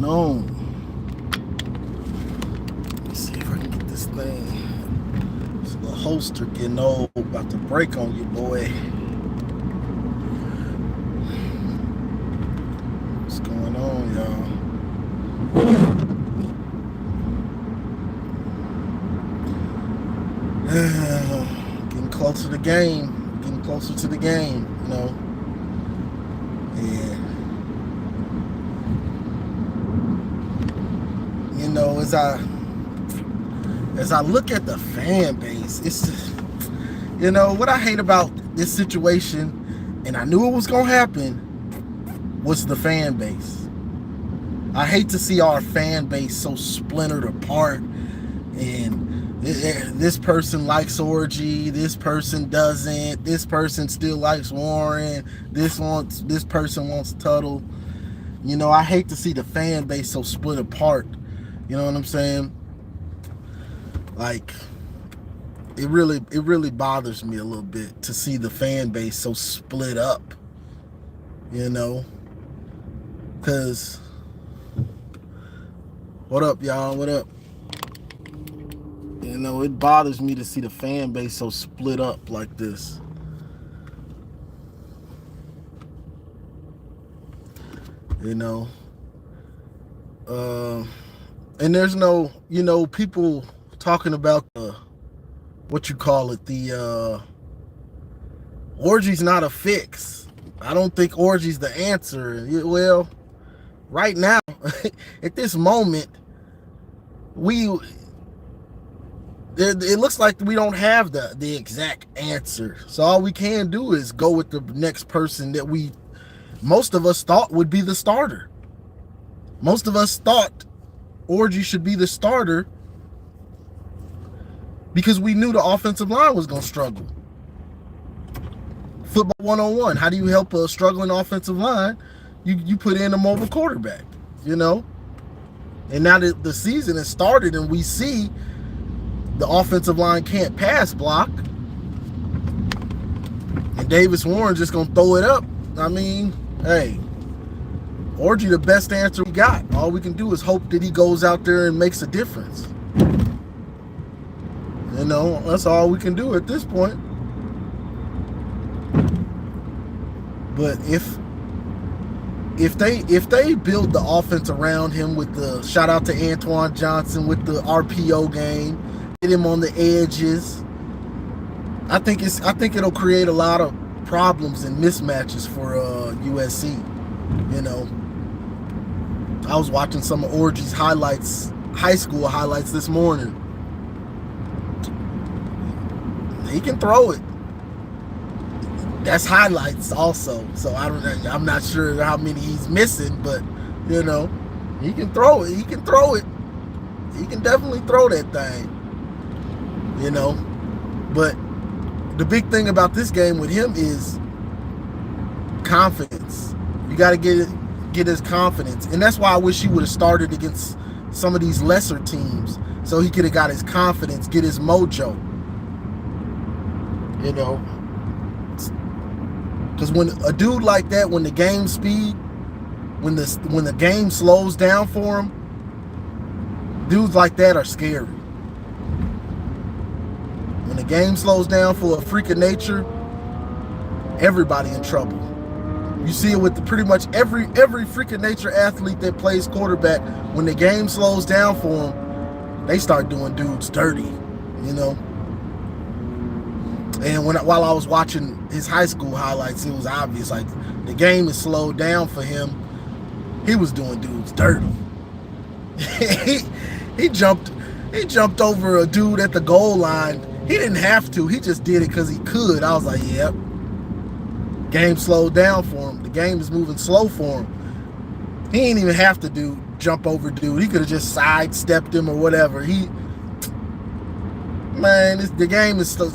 going on? Let me see if I can get this thing. This little holster getting old, about to break on you, boy. What's going on, y'all? Getting closer to the game. Getting closer to the game, you know. And you know, as I look at the fan base, it's just, you know, what I hate about this situation, and I knew it was gonna happen, was the fan base. I hate to see our fan base so splintered apart, and this person likes Orgy, this person doesn't, this person still likes Warren, this person wants Tuttle. You know, I hate to see the fan base so split apart. You know what I'm saying? Like, it really bothers me a little bit to see the fan base so split up. You know? Cause what up, y'all? What up? You know, it bothers me to see the fan base so split up like this. You know? And there's no, you know, people talking about what you call it, the Orgy's not a fix. I don't think Orgy's the answer. Well, right now, at this moment, it looks like we don't have the exact answer. So all we can do is go with the next person that most of us thought would be the starter. Most of us thought Orgy should be the starter because we knew the offensive line was going to struggle. Football 101. How do you help a struggling offensive line? You put in a mobile quarterback, you know? And now that the season has started and we see the offensive line can't pass block, and Davis Warren's just going to throw it up. I mean, hey, Orgy the best answer we got. All we can do is hope that he goes out there and makes a difference. You know, that's all we can do at this point. But if they build the offense around him with the shout out to Antoine Johnson with the RPO game, get him on the edges, I think it'll create a lot of problems and mismatches for USC. You know, I was watching some of Orgy's highlights, high school highlights this morning. He can throw it. That's highlights also. So I'm not sure how many he's missing, but you know, he can throw it. He can throw it. He can definitely throw that thing. You know, but the big thing about this game with him is confidence. You got to get his confidence, and that's why I wish he would have started against some of these lesser teams, so he could have got his confidence, get his mojo. You know, because when a dude like that, when the game speed, when the game slows down for him, dudes like that are scary. When the game slows down for a freak of nature, everybody in trouble. You see it with pretty much every freak of nature athlete that plays quarterback. When the game slows down for them, they start doing dudes dirty, you know. And while I was watching his high school highlights, it was obvious, like, the game is slowed down for him. He was doing dudes dirty. he jumped over a dude at the goal line. He didn't have to. He just did it because he could. I was like, yep. Game slowed down for him. The game is moving slow for him. He didn't even have to jump over dude. He could have just sidestepped him or whatever. The game is so,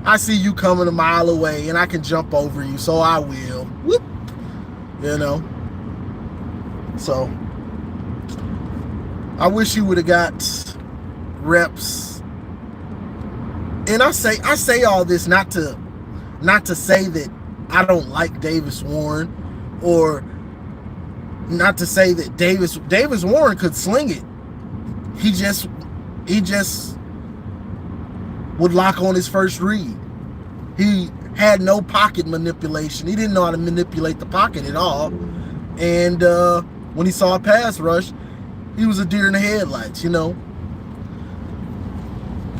I see you coming a mile away and I can jump over you, so I will. Whoop. You know? So I wish he would have got reps. And I say all this not to say that I don't like Davis Warren or Not to say that Davis Warren could sling it. He just would lock on his first read. He had no pocket manipulation. He didn't know how to manipulate the pocket at all. And when he saw a pass rush, he was a deer in the headlights, you know.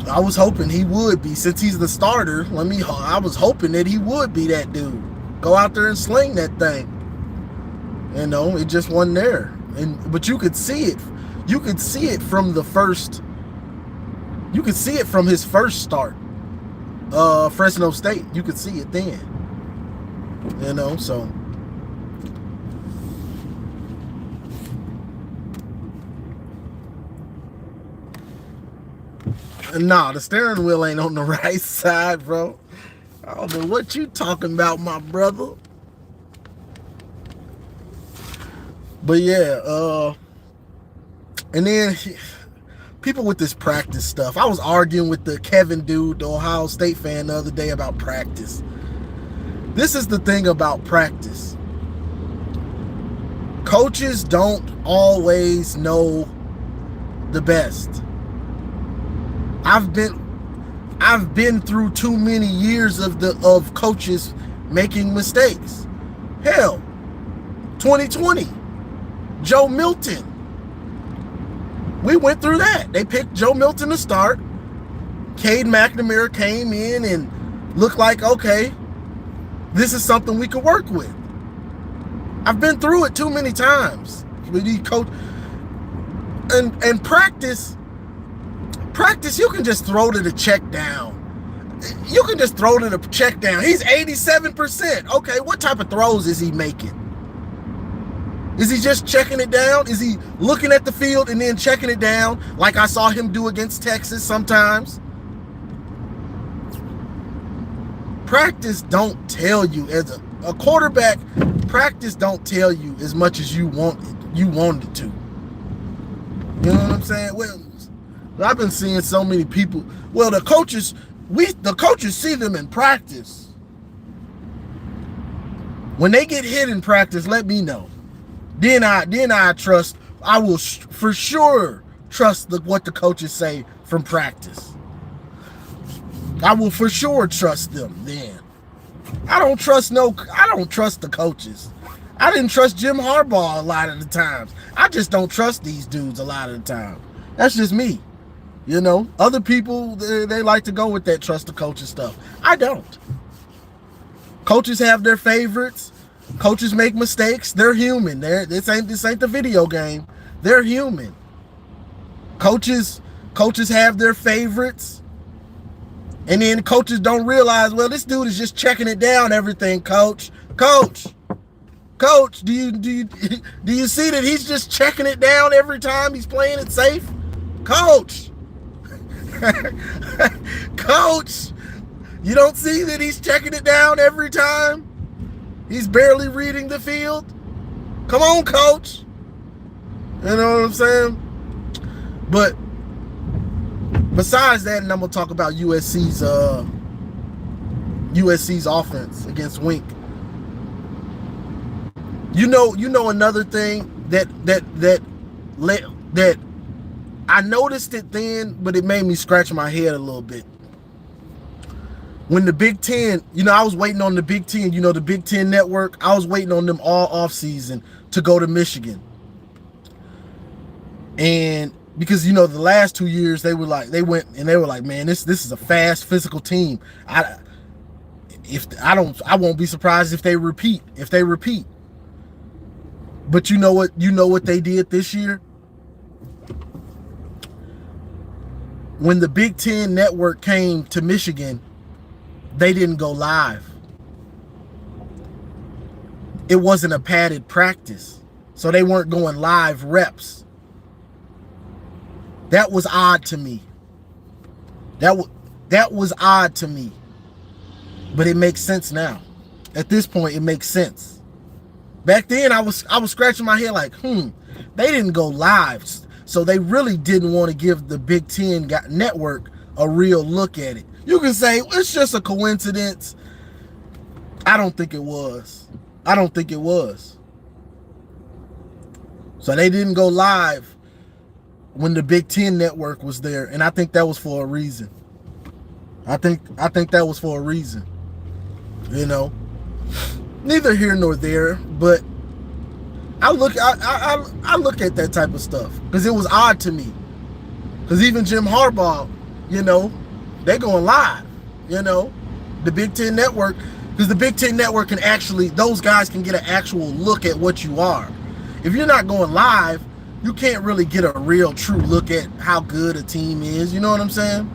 I was hoping he would be, since he's the starter. I was hoping that he would be that dude. Go out there and sling that thing. You know, it just wasn't there. But you could see it. You could see it from the first. You could see it from his first start. Fresno State. You could see it then. You know, so. Nah, the steering wheel ain't on the right side, bro. I don't know what you talking about, my brother. But yeah, and then people with this practice stuff. I was arguing with the Kevin dude, the Ohio State fan, the other day about practice. This is the thing about practice. Coaches don't always know the best. I've been through too many years of coaches making mistakes. Hell, 2020, Joe Milton. We went through that. They picked Joe Milton to start. Cade McNamara came in and looked like, okay, this is something we could work with. I've been through it too many times with these coach and practice, you can just throw to the check down. You can just throw to the check down. He's 87%. Okay, what type of throws is he making? Is he just checking it down? Is he looking at the field and then checking it down like I saw him do against Texas sometimes? Practice don't tell you, as a quarterback, practice don't tell you as much as you want it to. You know what I'm saying? Well, I've been seeing so many people. Well, the coaches see them in practice. When they get hit in practice, let me know. Then I trust. I will for sure trust what the coaches say from practice. I will for sure trust them then. I don't trust the coaches. I didn't trust Jim Harbaugh a lot of the times. I just don't trust these dudes a lot of the time. That's just me. You know, other people, they like to go with that trust the coaches stuff. I don't. Coaches have their favorites. Coaches make mistakes. They're human. This ain't the video game. They're human. Coaches have their favorites. And then coaches don't realize, well, this dude is just checking it down everything, coach. Coach, do you see that he's just checking it down every time he's playing it safe? Coach. Coach, you don't see that he's checking it down every time? He's barely reading the field? Come on, coach. You know what I'm saying? But besides that, and I'm going to talk about USC's offense against Wink. You know another thing that I noticed it then, but it made me scratch my head a little bit. When the Big Ten, I was waiting on the Big Ten, the Big Ten network, I was waiting on them all offseason to go to Michigan. And because, the last 2 years they were like, man, this is a fast, physical team. I won't be surprised if they repeat. But you know what they did this year? When the Big Ten network came to Michigan, they didn't go live. It wasn't a padded practice, so they weren't going live reps. That was odd to me. That was odd to me. But it makes sense now. At this point, it makes sense. Back then, I was scratching my head like, they didn't go live. So they really didn't want to give the Big Ten network a real look at it. You can say, it's just a coincidence. I don't think it was. So they didn't go live when the Big Ten network was there, and I think that was for a reason. I think that was for a reason. You know, neither here nor there, but I look at that type of stuff because it was odd to me. Because even Jim Harbaugh, you know, they going live. You know, the Big Ten network, because the Big Ten network can actually, those guys can get an actual look at what you are. If you're not going live, you can't really get a real true look at how good a team is. You know what I'm saying?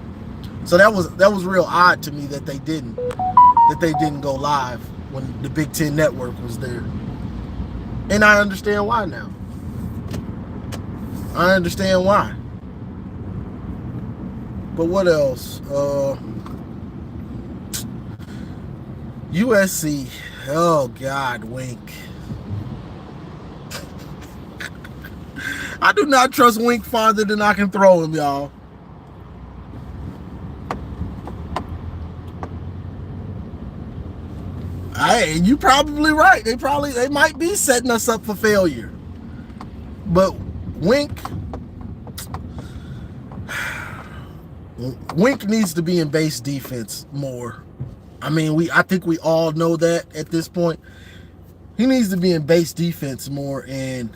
So that was real odd to me that they didn't go live when the Big Ten network was there. And I understand why now. I understand why. But what else? USC. Oh God, Wink. I do not trust Wink farther than I can throw him, y'all. Hey, you probably right. They might be setting us up for failure. But Wink needs to be in base defense more. I mean, I think we all know that at this point. He needs to be in base defense more, and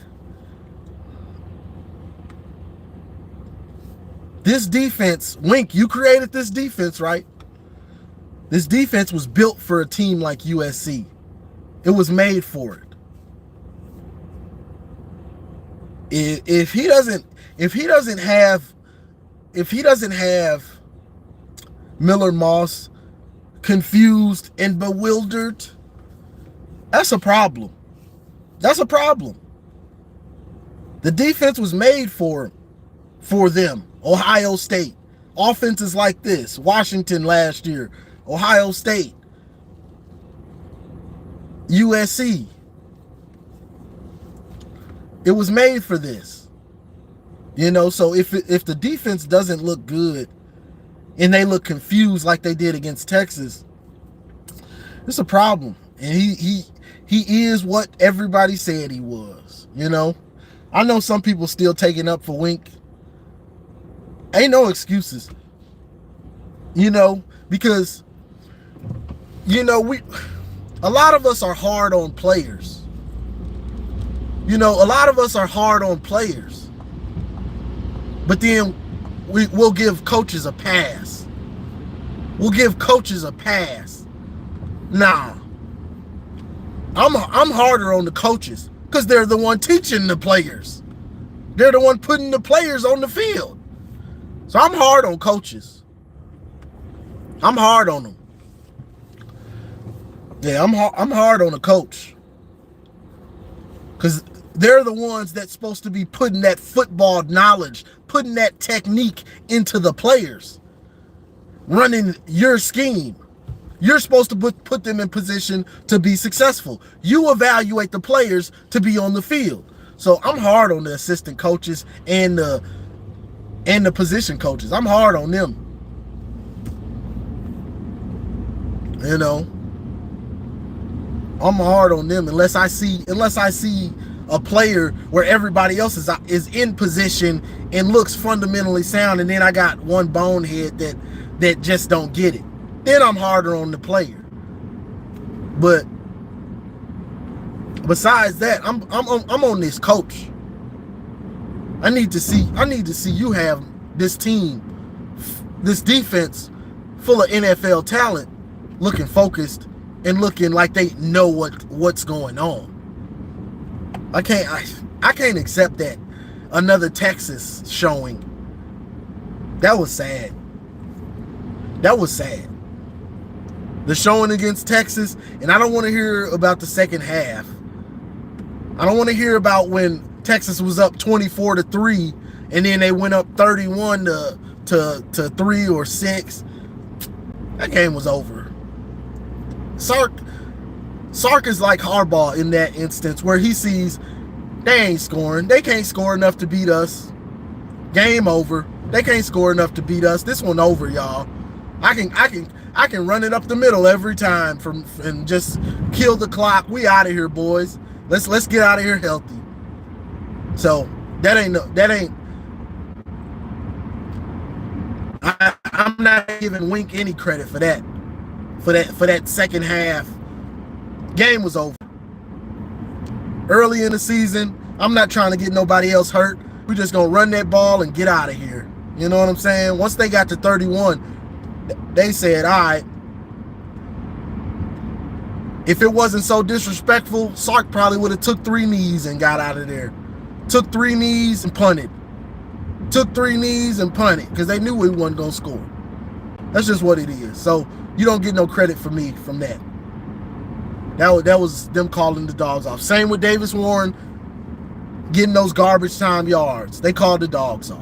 this defense, Wink, you created this defense, right? This defense was built for a team like USC. It was made for it. If he doesn't have Miller Moss confused and bewildered, that's a problem. That's a problem. The defense was made for them. Ohio State. Offenses like this. Washington last year. Ohio State. USC. It was made for this. You know, so if the defense doesn't look good and they look confused like they did against Texas, it's a problem. And he is what everybody said he was, you know. I know some people still taking up for Wink. Ain't no excuses. You know, because you know, a lot of us are hard on players. You know, a lot of us are hard on players. But then we'll give coaches a pass. We'll give coaches a pass. Nah. I'm harder on the coaches because they're the one teaching the players. They're the one putting the players on the field. So I'm hard on coaches. I'm hard on them. Yeah, I'm hard on the coach. Because they're the ones that's supposed to be putting that football knowledge, putting that technique into the players, running your scheme. You're supposed to put them in position to be successful. You evaluate the players to be on the field. So I'm hard on the assistant coaches and the position coaches. I'm hard on them. You know, I'm hard on them unless I see a player where everybody else is in position and looks fundamentally sound, and then I got one bonehead that just don't get it. Then I'm harder on the player. But besides that, I'm on this coach. I need to see you have this team, this defense full of NFL talent, looking focused and looking like they know what's going on. I can't accept that. Another Texas showing. That was sad. That was sad. The showing against Texas, and I don't want to hear about the second half. I don't want to hear about when Texas was up 24-3 and then they went up 31 to 3 or 6. That game was over. Sark is like Harbaugh in that instance where he sees they ain't scoring. They can't score enough to beat us. Game over. They can't score enough to beat us. This one over, y'all. I can run it up the middle every time and just kill the clock. We out of here, boys. Let's get out of here healthy. So I'm not giving Wink any credit for that. For that second half, game was over. Early in the season, I'm not trying to get nobody else hurt. We're just gonna run that ball and get out of here. You know what I'm saying? Once they got to 31, they said, all right. If it wasn't so disrespectful, Sark probably would have took 3 knees and got out of there. Took 3 knees and punted. Took 3 knees and punted because they knew we wasn't going to score. That's just what it is. So you don't get no credit for me from that. That was them calling the dogs off. Same with Davis Warren getting those garbage time yards. They called the dogs off.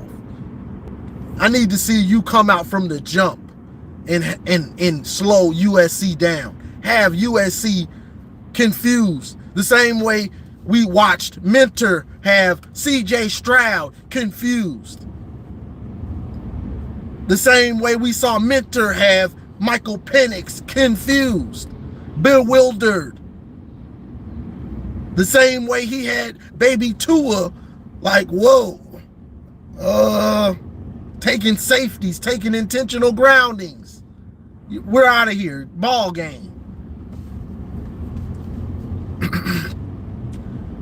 I need to see you come out from the jump and slow USC down. Have USC confused the same way we watched Mentor have CJ Stroud confused. The same way we saw Mentor have Michael Penix confused, bewildered. The same way he had baby Tua like, whoa, taking safeties, taking intentional groundings. We're out of here. Ball game.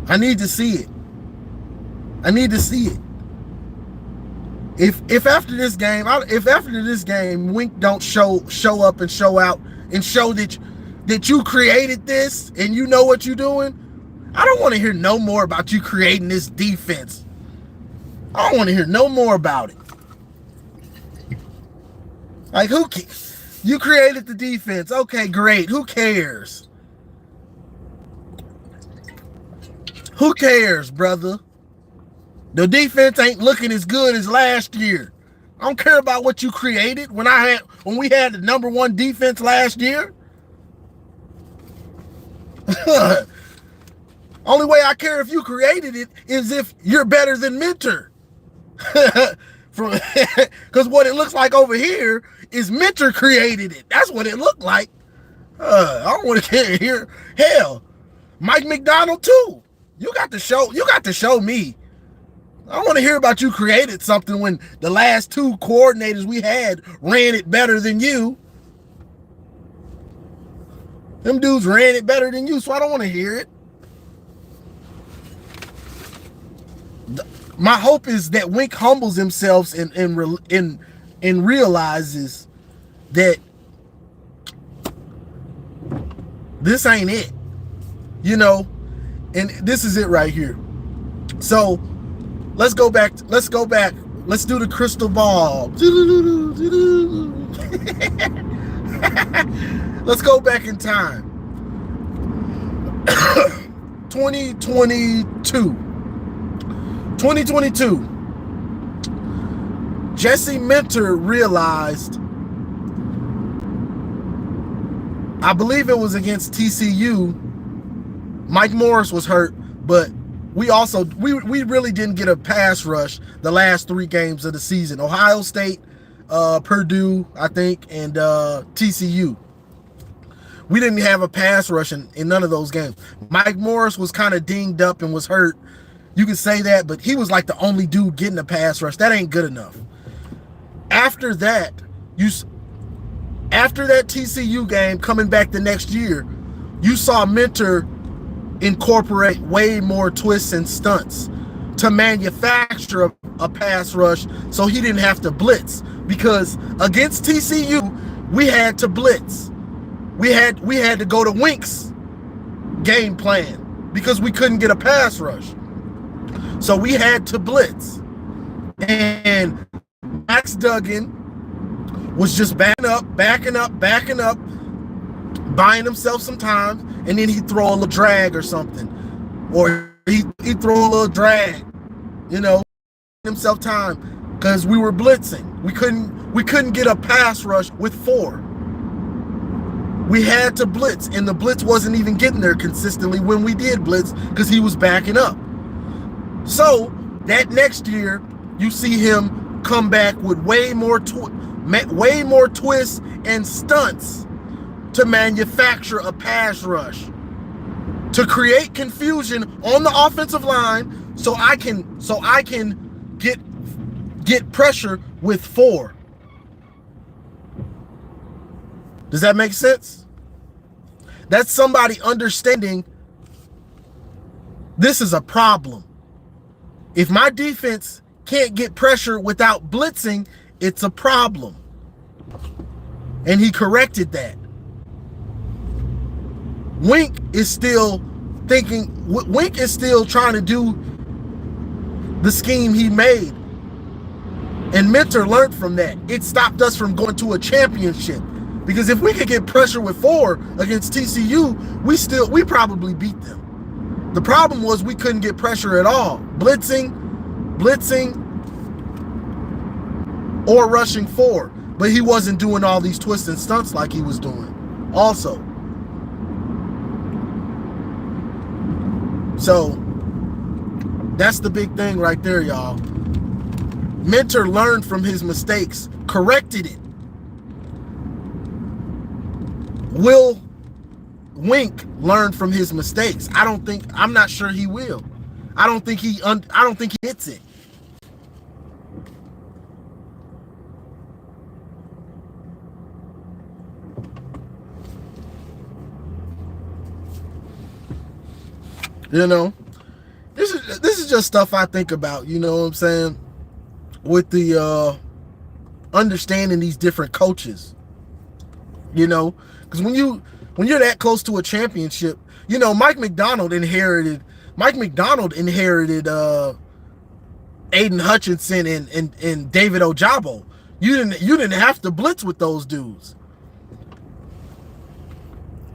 I need to see it. I need to see it. If after this game, Wink don't show up and show out and show that you created this and you know what you're doing, I don't want to hear no more about you creating this defense. I don't want to hear no more about it. Like, you created the defense. Okay, great. Who cares? Who cares, brother? The defense ain't looking as good as last year. I don't care about what you created when we had the number 1 defense last year. Only way I care if you created it is if you're better than Mentor. Because what it looks like over here is Mentor created it. That's what it looked like. I don't want to hear. Hell, Mike McDonald too. You got to show me. I don't want to hear about you created something when the last 2 coordinators we had ran it better than you. Them dudes ran it better than you, so I don't want to hear it. My hope is that Wink humbles himself and realizes that this ain't it. You know, and this is it right here. So let's go back. Let's do the crystal ball. Let's go back in time. 2022. Jesse Mentor realized, I believe it was against TCU, Mike Morris was hurt, but we really didn't get a pass rush the last 3 games of the season. Ohio State, Purdue, I think, and TCU. We didn't have a pass rush in none of those games. Mike Morris was kind of dinged up and was hurt. You can say that, but he was like the only dude getting a pass rush. That ain't good enough. After that TCU game, coming back the next year, you saw Mentor incorporate way more twists and stunts to manufacture a pass rush so he didn't have to blitz. Because against TCU, we had to blitz. We had to go to Wink's game plan because we couldn't get a pass rush. So we had to blitz. And Max Duggan was just backing up, buying himself some time, and then he'd throw a little drag or something. Or he'd throw a little drag, himself time because we were blitzing. We couldn't get a pass rush with 4. We had to blitz, and the blitz wasn't even getting there consistently when we did blitz because he was backing up. So that next year, you see him come back with way more twists and stunts to manufacture a pass rush, to create confusion on the offensive line so I can get pressure with 4. Does that make sense? That's somebody understanding this is a problem. If my defense can't get pressure without blitzing, it's a problem. And he corrected that. Wink is still trying to do the scheme he made. And Mentor learned from that. It stopped us from going to a championship. Because if we could get pressure with 4 against TCU, we probably beat them. The problem was we couldn't get pressure at all. Blitzing, or rushing 4. But he wasn't doing all these twists and stunts like he was doing also. So that's the big thing right there, y'all. Mentor learned from his mistakes, corrected it. Will Wink learn from his mistakes? I'm not sure he will. I don't think he hits it. You know, this is just stuff I think about, you know what I'm saying? With the understanding these different coaches. You know, because when you're that close to a championship, you know, Mike McDonald inherited Aiden Hutchinson and David Ojabo. You didn't have to blitz with those dudes.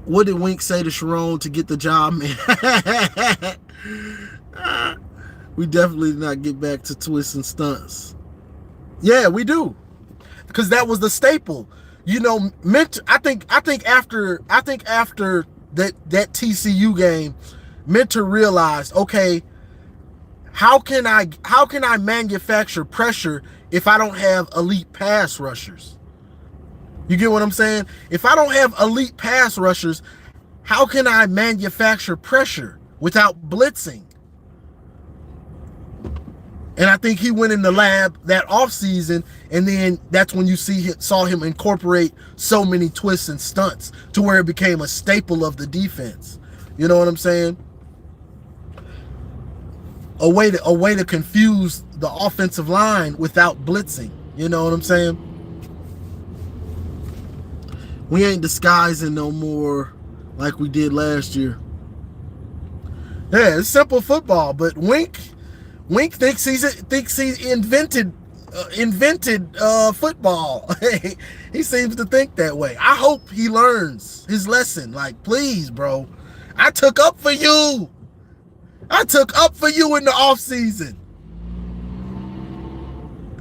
What did Wink say to Sharon to get the job, man? We definitely did not get back to twists and stunts. Yeah, we do. Because that was the staple. You know, I think after that TCU game, Mentor realized, okay, how can I manufacture pressure if I don't have elite pass rushers? You get what I'm saying? If I don't have elite pass rushers, how can I manufacture pressure without blitzing? And I think he went in the lab that offseason, and then that's when you saw him incorporate so many twists and stunts to where it became a staple of the defense. You know what I'm saying? A way to confuse the offensive line without blitzing. You know what I'm saying? We ain't disguising no more like we did last year. Yeah, it's simple football, but Wink thinks he invented football. He seems to think that way. I hope he learns his lesson. Like, please, bro, I took up for you. I took up for you in the offseason.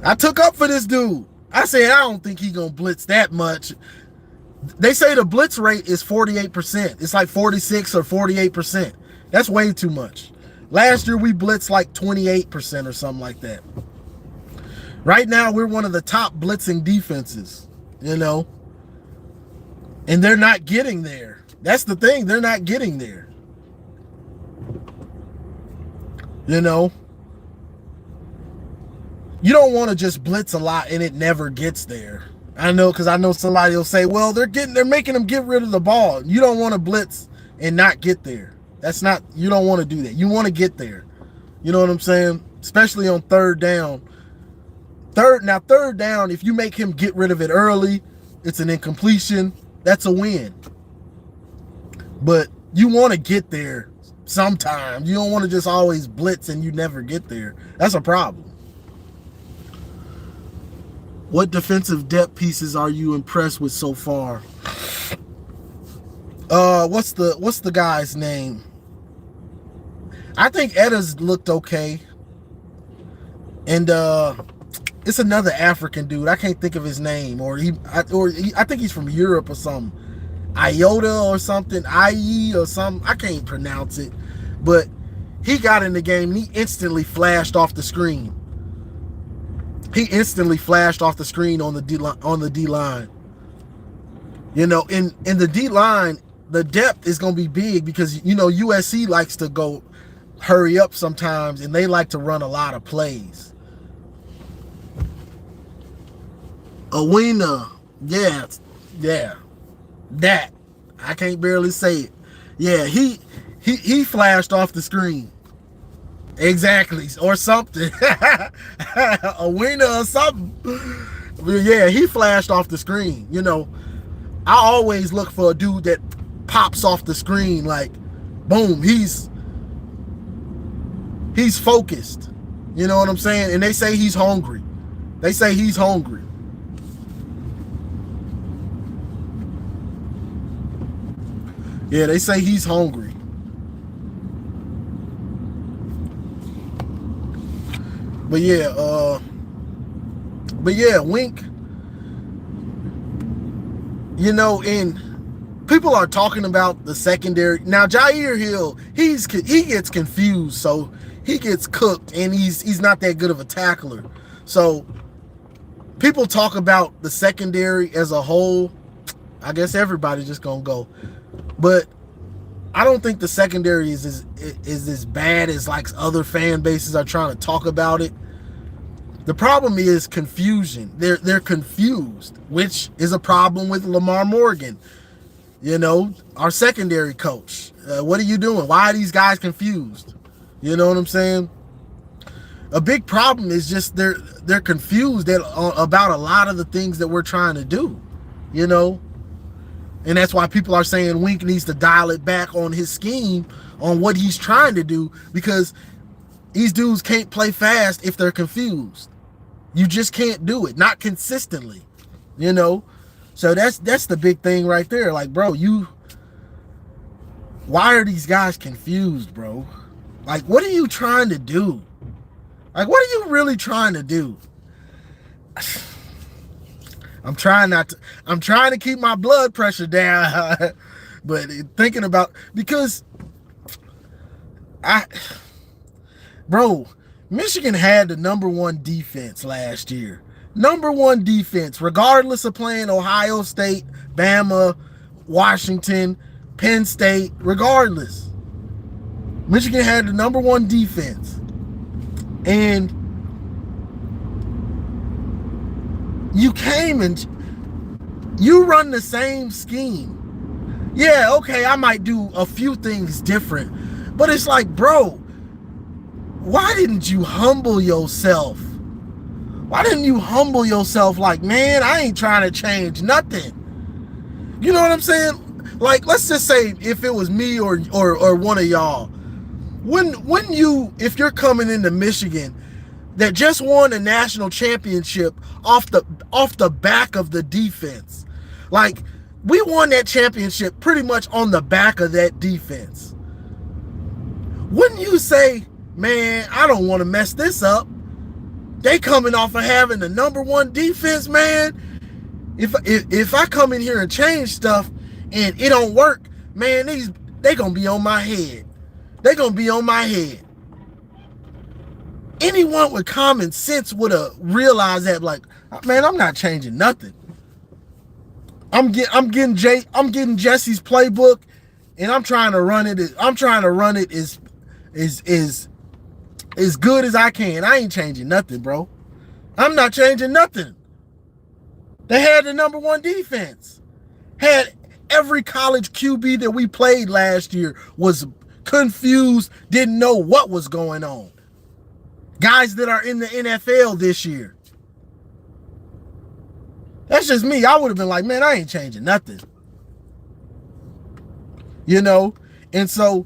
I took up for this dude. I said, I don't think he gonna blitz that much. They say the blitz rate is 48%. It's like 46 or 48%. That's way too much. Last year we blitzed like 28% or something like that. Right now we're one of the top blitzing defenses, you know. And they're not getting there. That's the thing. They're not getting there. You know. You don't want to just blitz a lot and it never gets there. I know, because I know somebody will say, well, they're making them get rid of the ball. You don't want to blitz and not get there. You don't want to do that. You want to get there. You know what I'm saying? Especially on third down. Third down, if you make him get rid of it early, it's an incompletion. That's a win. But you want to get there sometime. You don't want to just always blitz and you never get there. That's a problem. What defensive depth pieces are you impressed with so far? What's the guy's name? I think Etta's looked okay. And it's another African dude. I can't think of his name. I think he's from Europe or something. Iota or something. IE or something. I can't pronounce it. But he got in the game and he instantly flashed off the screen. He instantly flashed off the screen on the D line. You know, in the D line, the depth is going to be big because, you know, USC likes to go hurry up sometimes, and they like to run a lot of plays. Awina, yeah, that I can't barely say it. Yeah, he flashed off the screen. Exactly, or something. A winner or something. Yeah, he flashed off the screen. I always look for a dude that pops off the screen like, boom, he's focused. You know what I'm saying? And they say he's hungry. Yeah, they say he's hungry. But yeah, Wink, and people are talking about the secondary. Now, Jair Hill, he gets confused, so he gets cooked, and he's not that good of a tackler. So people talk about the secondary as a whole. I guess everybody's just gonna go. But I don't think the secondary is as bad as like other fan bases are trying to talk about it. The problem is confusion. They're confused, which is a problem with Lamar Morgan, our secondary coach. What are you doing? Why are these guys confused? You know what I'm saying? A big problem is just they're confused about a lot of the things that we're trying to do, And that's why people are saying Wink needs to dial it back on his scheme, on what he's trying to do, because these dudes can't play fast if they're confused. You just can't do it, not consistently, So that's the big thing right there. Like, bro, why are these guys confused, bro? Like, what are you trying to do? Like, what are you really trying to do? I'm trying to keep my blood pressure down, but thinking about, because Michigan had the number one defense last year. Number one defense, regardless of playing Ohio State, Bama, Washington, Penn State, regardless. Michigan had the number one defense. And you came and you run the same scheme. Yeah, okay, I might do a few things different, but it's like, bro, why didn't you humble yourself? Why didn't you humble yourself? Like, man, I ain't trying to change nothing. You know what I'm saying? Like, let's just say if it was me or one of y'all, if you're coming into Michigan that just won a national championship off the back of the defense, like, we won that championship pretty much on the back of that defense, wouldn't you say, man, I don't want to mess this up? They coming off of having the number one defense, man. If I come in here and change stuff and it don't work, man, they gonna be on my head. They gonna be on my head. Anyone with common sense would have realized that, like, man, I'm not changing nothing. I'm getting Jesse's playbook, and I'm trying to run it. As good as I can. I ain't changing nothing, bro. I'm not changing nothing. They had the number one defense. Had every college QB that we played last year was confused, didn't know what was going on. Guys that are in the NFL this year. That's just me. I would have been like, man, I ain't changing nothing. And so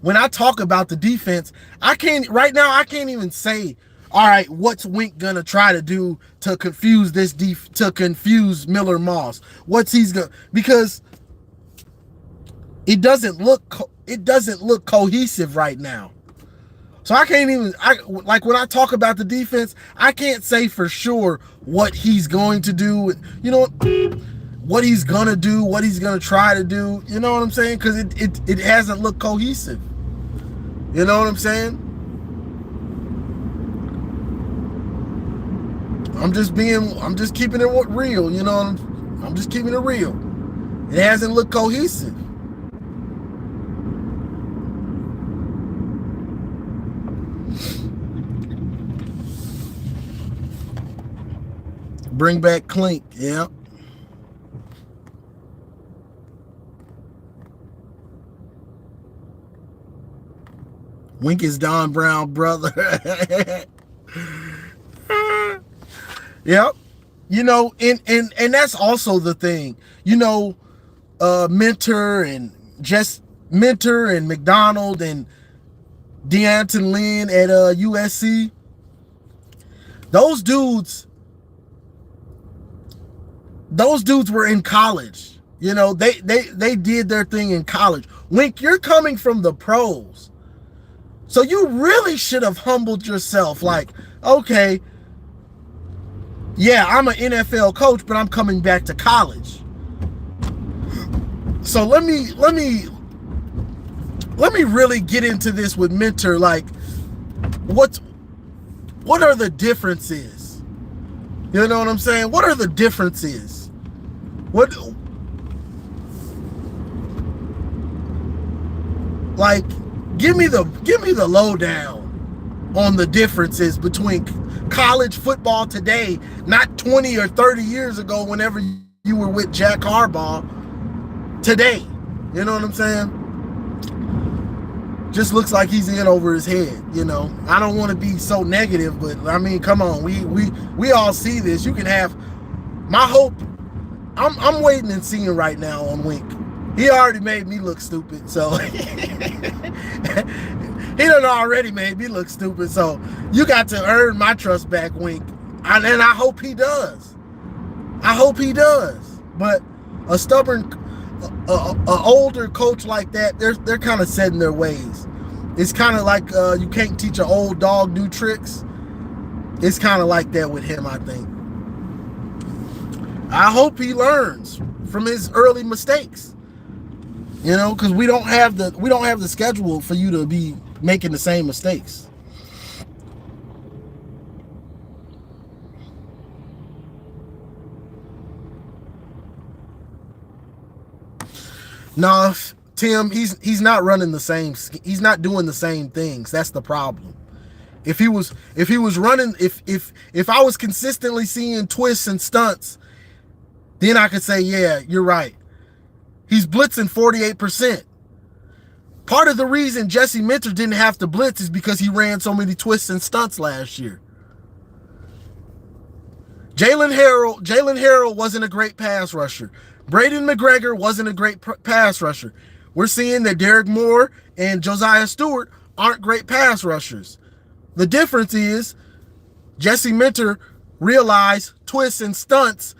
when I talk about the defense, I can't even say, all right, what's Wink gonna try to do to confuse to confuse Miller Moss? What's he's gonna, because it doesn't look cohesive right now. So I can't even, like, when I talk about the defense, I can't say for sure what he's going to do, what he's gonna do, what he's gonna try to do. You know what I'm saying? Because it hasn't looked cohesive. You know what I'm saying? I'm just keeping it real, I'm just keeping it real. It hasn't looked cohesive. Bring back Clink. Yeah. Wink is Don Brown, brother. Yep. You know, and that's also the thing. You know, Mentor and McDonald and Deanton Lynn at USC. Those dudes were in college. You know, they did their thing in college. Wink, you're coming from the pros. So you really should have humbled yourself. Like, okay, yeah, I'm an NFL coach, but I'm coming back to college. So let me really get into this with Mentor. Like, what are the differences? You know what I'm saying? What are the differences? Like, give me the lowdown on the differences between college football today, not 20 or 30 years ago, whenever you were with Jack Harbaugh, today. You know what I'm saying? Just looks like he's in over his head, you know. I don't want to be so negative, but I mean, come on, we all see this. You can have my hope. I'm waiting and seeing right now on Wink. He already made me look stupid, so he done already made me look stupid. So you got to earn my trust back, Wink, and I hope he does. I hope he does. But a stubborn, older coach like that, they're kind of set in their ways. It's kind of like you can't teach an old dog new tricks. It's kind of like that with him, I think. I hope he learns from his early mistakes. You know, because we don't have the schedule for you to be making the same mistakes. No, Tim, he's not running the same. He's not doing the same things. That's the problem. If he was running, if I was consistently seeing twists and stunts, then I could say, yeah, you're right. He's blitzing 48%. Part of the reason Jesse Mentor didn't have to blitz is because he ran so many twists and stunts last year. Jalen Harrell wasn't a great pass rusher. Braden McGregor wasn't a great pass rusher. We're seeing that Derek Moore and Josiah Stewart aren't great pass rushers. The difference is Jesse Mentor realized twists and stunts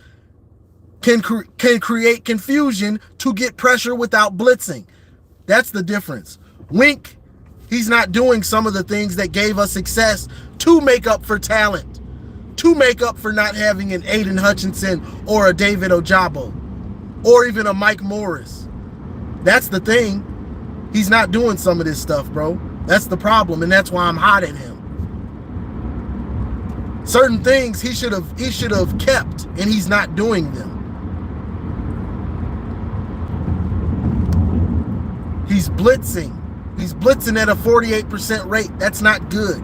can create confusion to get pressure without blitzing. That's the difference. Wink, he's not doing some of the things that gave us success to make up for talent, to make up for not having an Aiden Hutchinson or a David Ojabo or even a Mike Morris. That's the thing. He's not doing some of this stuff, bro. That's the problem, and that's why I'm hot at him. Certain things he should have kept, and he's not doing them. He's blitzing. He's blitzing at a 48% rate. That's not good.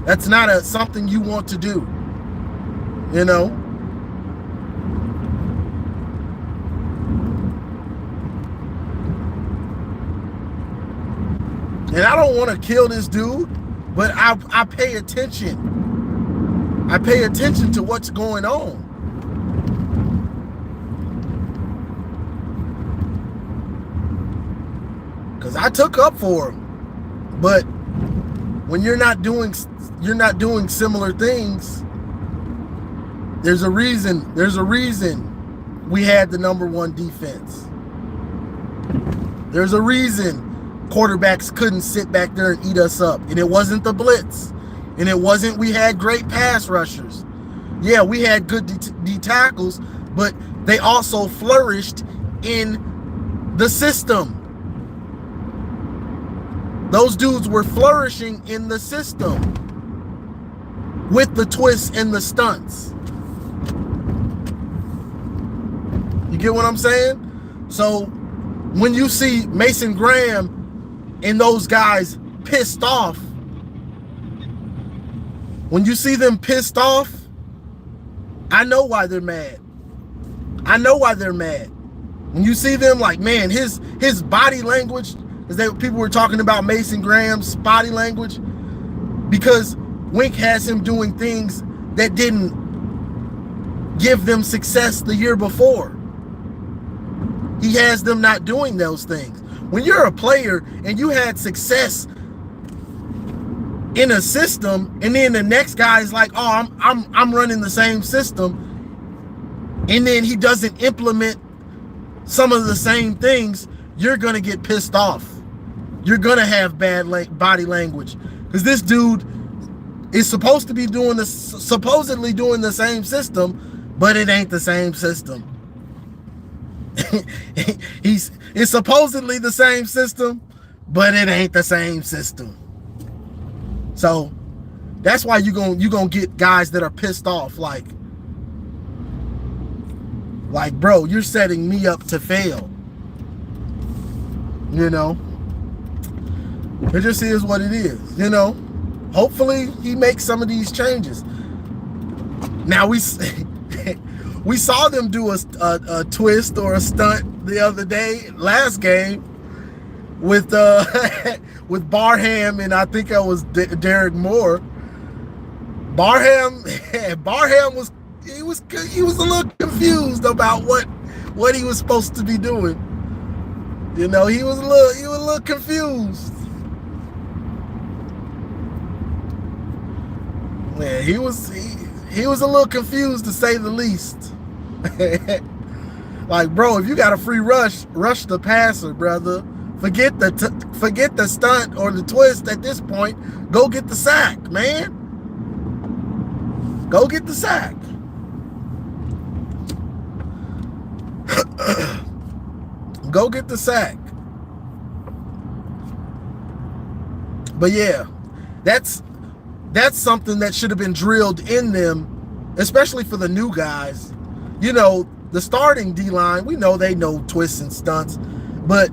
That's not something you want to do. You know? And I don't want to kill this dude, but I pay attention. I pay attention to what's going on. Because I took up for him. But when you're not doing similar things, there's a reason we had the #1 defense. There's a reason quarterbacks couldn't sit back there and eat us up. And it wasn't the blitz. And it wasn't we had great pass rushers. Yeah, we had good D tackles, but they also flourished in the system. Those dudes were flourishing in the system with the twists and the stunts. You get what I'm saying? So when you see Mason Graham and those guys pissed off, when you see them pissed off, I know why they're mad. I know why they're mad. When you see them, like, man, his body language, because people were talking about Mason Graham's body language, because Wink has him doing things that didn't give them success the year before. He has them not doing those things. When you're a player and you had success in a system, and then the next guy is like, oh, I'm running the same system, and then he doesn't implement some of the same things, you're gonna get pissed off. You're gonna have bad body language, because this dude is supposed to be supposedly doing the same system, but it ain't the same system. It's supposedly the same system, but it ain't the same system. So that's why you're gonna get guys that are pissed off, like, bro, you're setting me up to fail. You know, it just is what it is. You know, hopefully he makes some of these changes. Now we saw them do a twist or a stunt the other day, last game, with with Barham, and I think that was Derek Moore. Barham was a little confused about what he was supposed to be doing. You know, he was a little confused. Yeah, he was a little confused, to say the least. Like, bro, if you got a free rush the passer, brother. Forget the stunt or the twist at this point. Go get the sack, man. Go get the sack. Go get the sack. But yeah, that's something that should have been drilled in them, especially for the new guys. You know, the starting D-line, we know they know twists and stunts, but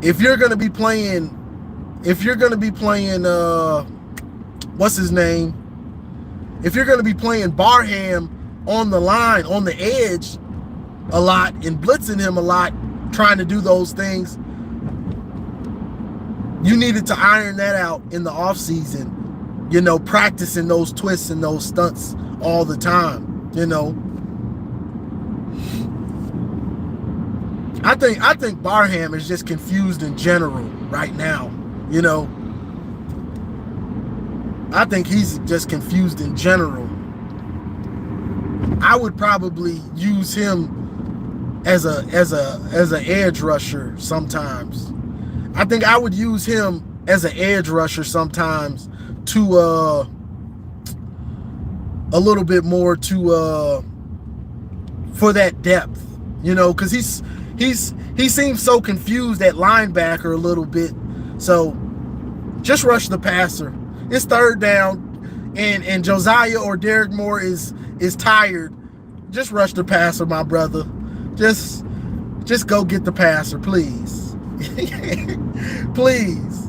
if you're gonna be playing, what's his name? If you're gonna be playing Barham on the line, on the edge a lot, and blitzing him a lot, trying to do those things, you needed to iron that out in the offseason. You know, practicing those twists and those stunts all the time. You know, I think Barham is just confused in general right now. You know, I think he's just confused in general. I would probably use him as a edge rusher sometimes. I think I would use him as an edge rusher sometimes to a little bit more to for that depth, you know, because he seems so confused at linebacker a little bit. So just rush the passer. It's third down, and Josiah or Derek Moore is tired. Just rush the passer, my brother. Just go get the passer, please. Please,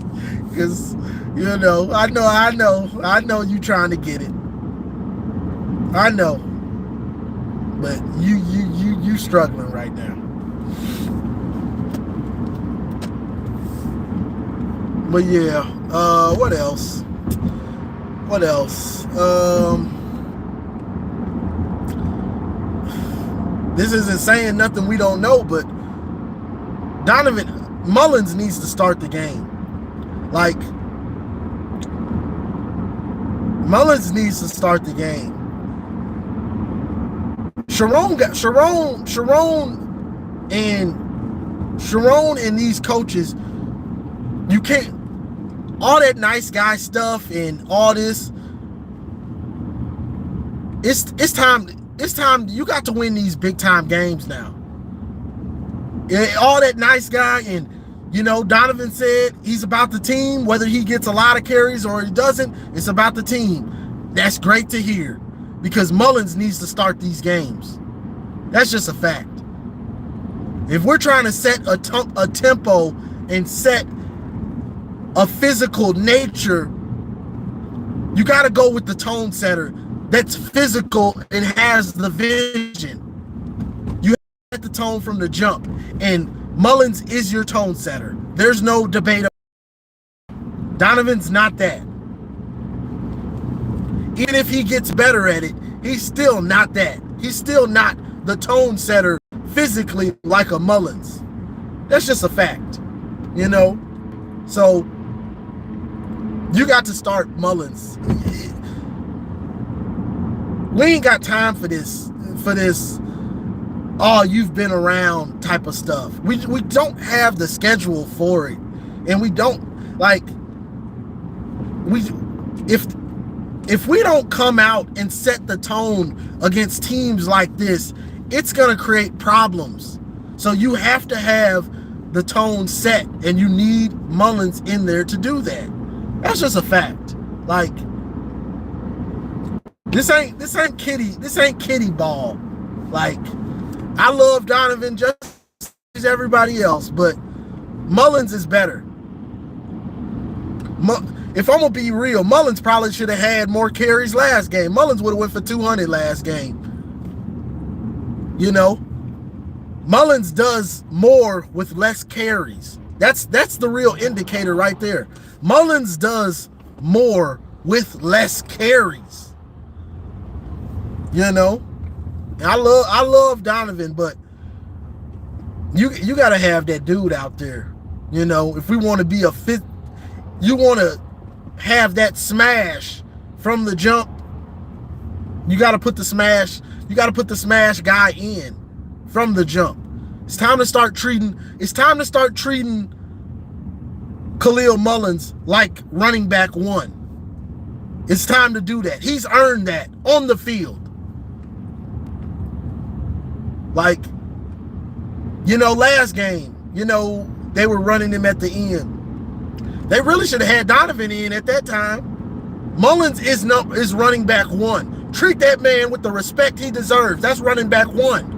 because you know, I know you trying to get it. I know, but you struggling right now. But yeah, what else? This isn't saying nothing we don't know, but Mullins needs to start the game. Like, Mullins needs to start the game. Sharon and these coaches, you can't, all that nice guy stuff and all this, it's time, you got to win these big time games now. All that nice guy, and you know, Donovan said he's about the team, whether he gets a lot of carries or he doesn't, it's about the team. That's great to hear, because Mullins needs to start these games. That's just a fact. If we're trying to set a tempo and set a physical nature, you got to go with the tone setter. that's physical and has the vision. You set the tone from the jump, and Mullins is your tone setter. There's no debate. Donovan's not that. Even if he gets better at it, he's still not that. He's still not the tone setter physically like a Mullins. That's just a fact, you know? So you got to start Mullins. We ain't got time for this, oh, you've been around type of stuff. We don't have the schedule for it. And we don't, like, if we don't come out and set the tone against teams like this, it's going to create problems. So you have to have the tone set, and you need Mullins in there to do that. That's just a fact. Like, this ain't kiddie ball. Like, I love Donovan just as everybody else, but Mullins is better. If I'm gonna be real, Mullins probably should have had more carries last game. Mullins would have went for 200 last game. You know, Mullins does more with less carries. That's the real indicator right there. Mullins does more with less carries. You know, and I love Donovan, but you got to have that dude out there. You know, if we want to be a fit, you want to have that smash from the jump. You got to put the smash. You got to put the smash guy in from the jump. It's time to start treating Khalil Mullins like running back one. It's time to do that. He's earned that on the field. Like, you know, last game, you know, they were running him at the end. They really should have had Donovan in at that time. Mullins is running back one. Treat that man with the respect he deserves. That's running back one.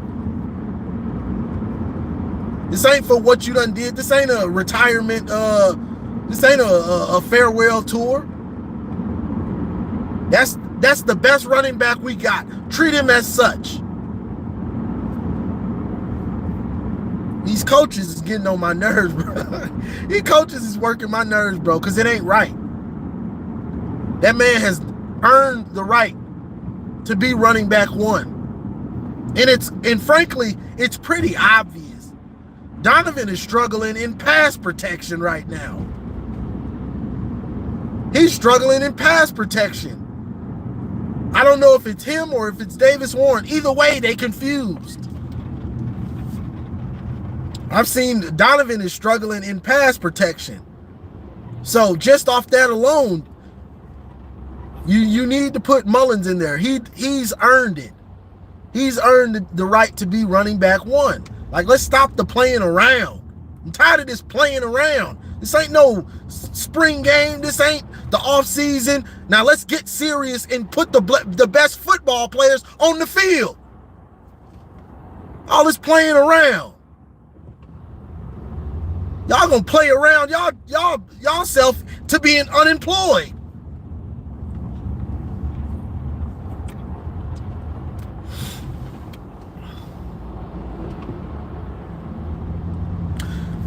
This ain't for what you done did. This ain't a retirement. This ain't a farewell tour. That's the best running back we got. Treat him as such. These coaches is getting on my nerves, bro. These coaches is working my nerves, bro, because it ain't right. That man has earned the right to be running back one. And frankly, it's pretty obvious. Donovan is struggling in pass protection right now. He's struggling in pass protection. I don't know if it's him or if it's Davis Warren. Either way, they confused. I've seen Donovan is struggling in pass protection. So just off that alone, you need to put Mullins in there. He's earned it. He's earned the right to be running back one. Like, let's stop the playing around. I'm tired of this playing around. This ain't no spring game. This ain't the off season. Now let's get serious and put the best football players on the field. All this playing around. Y'all gonna play around y'all self to being unemployed.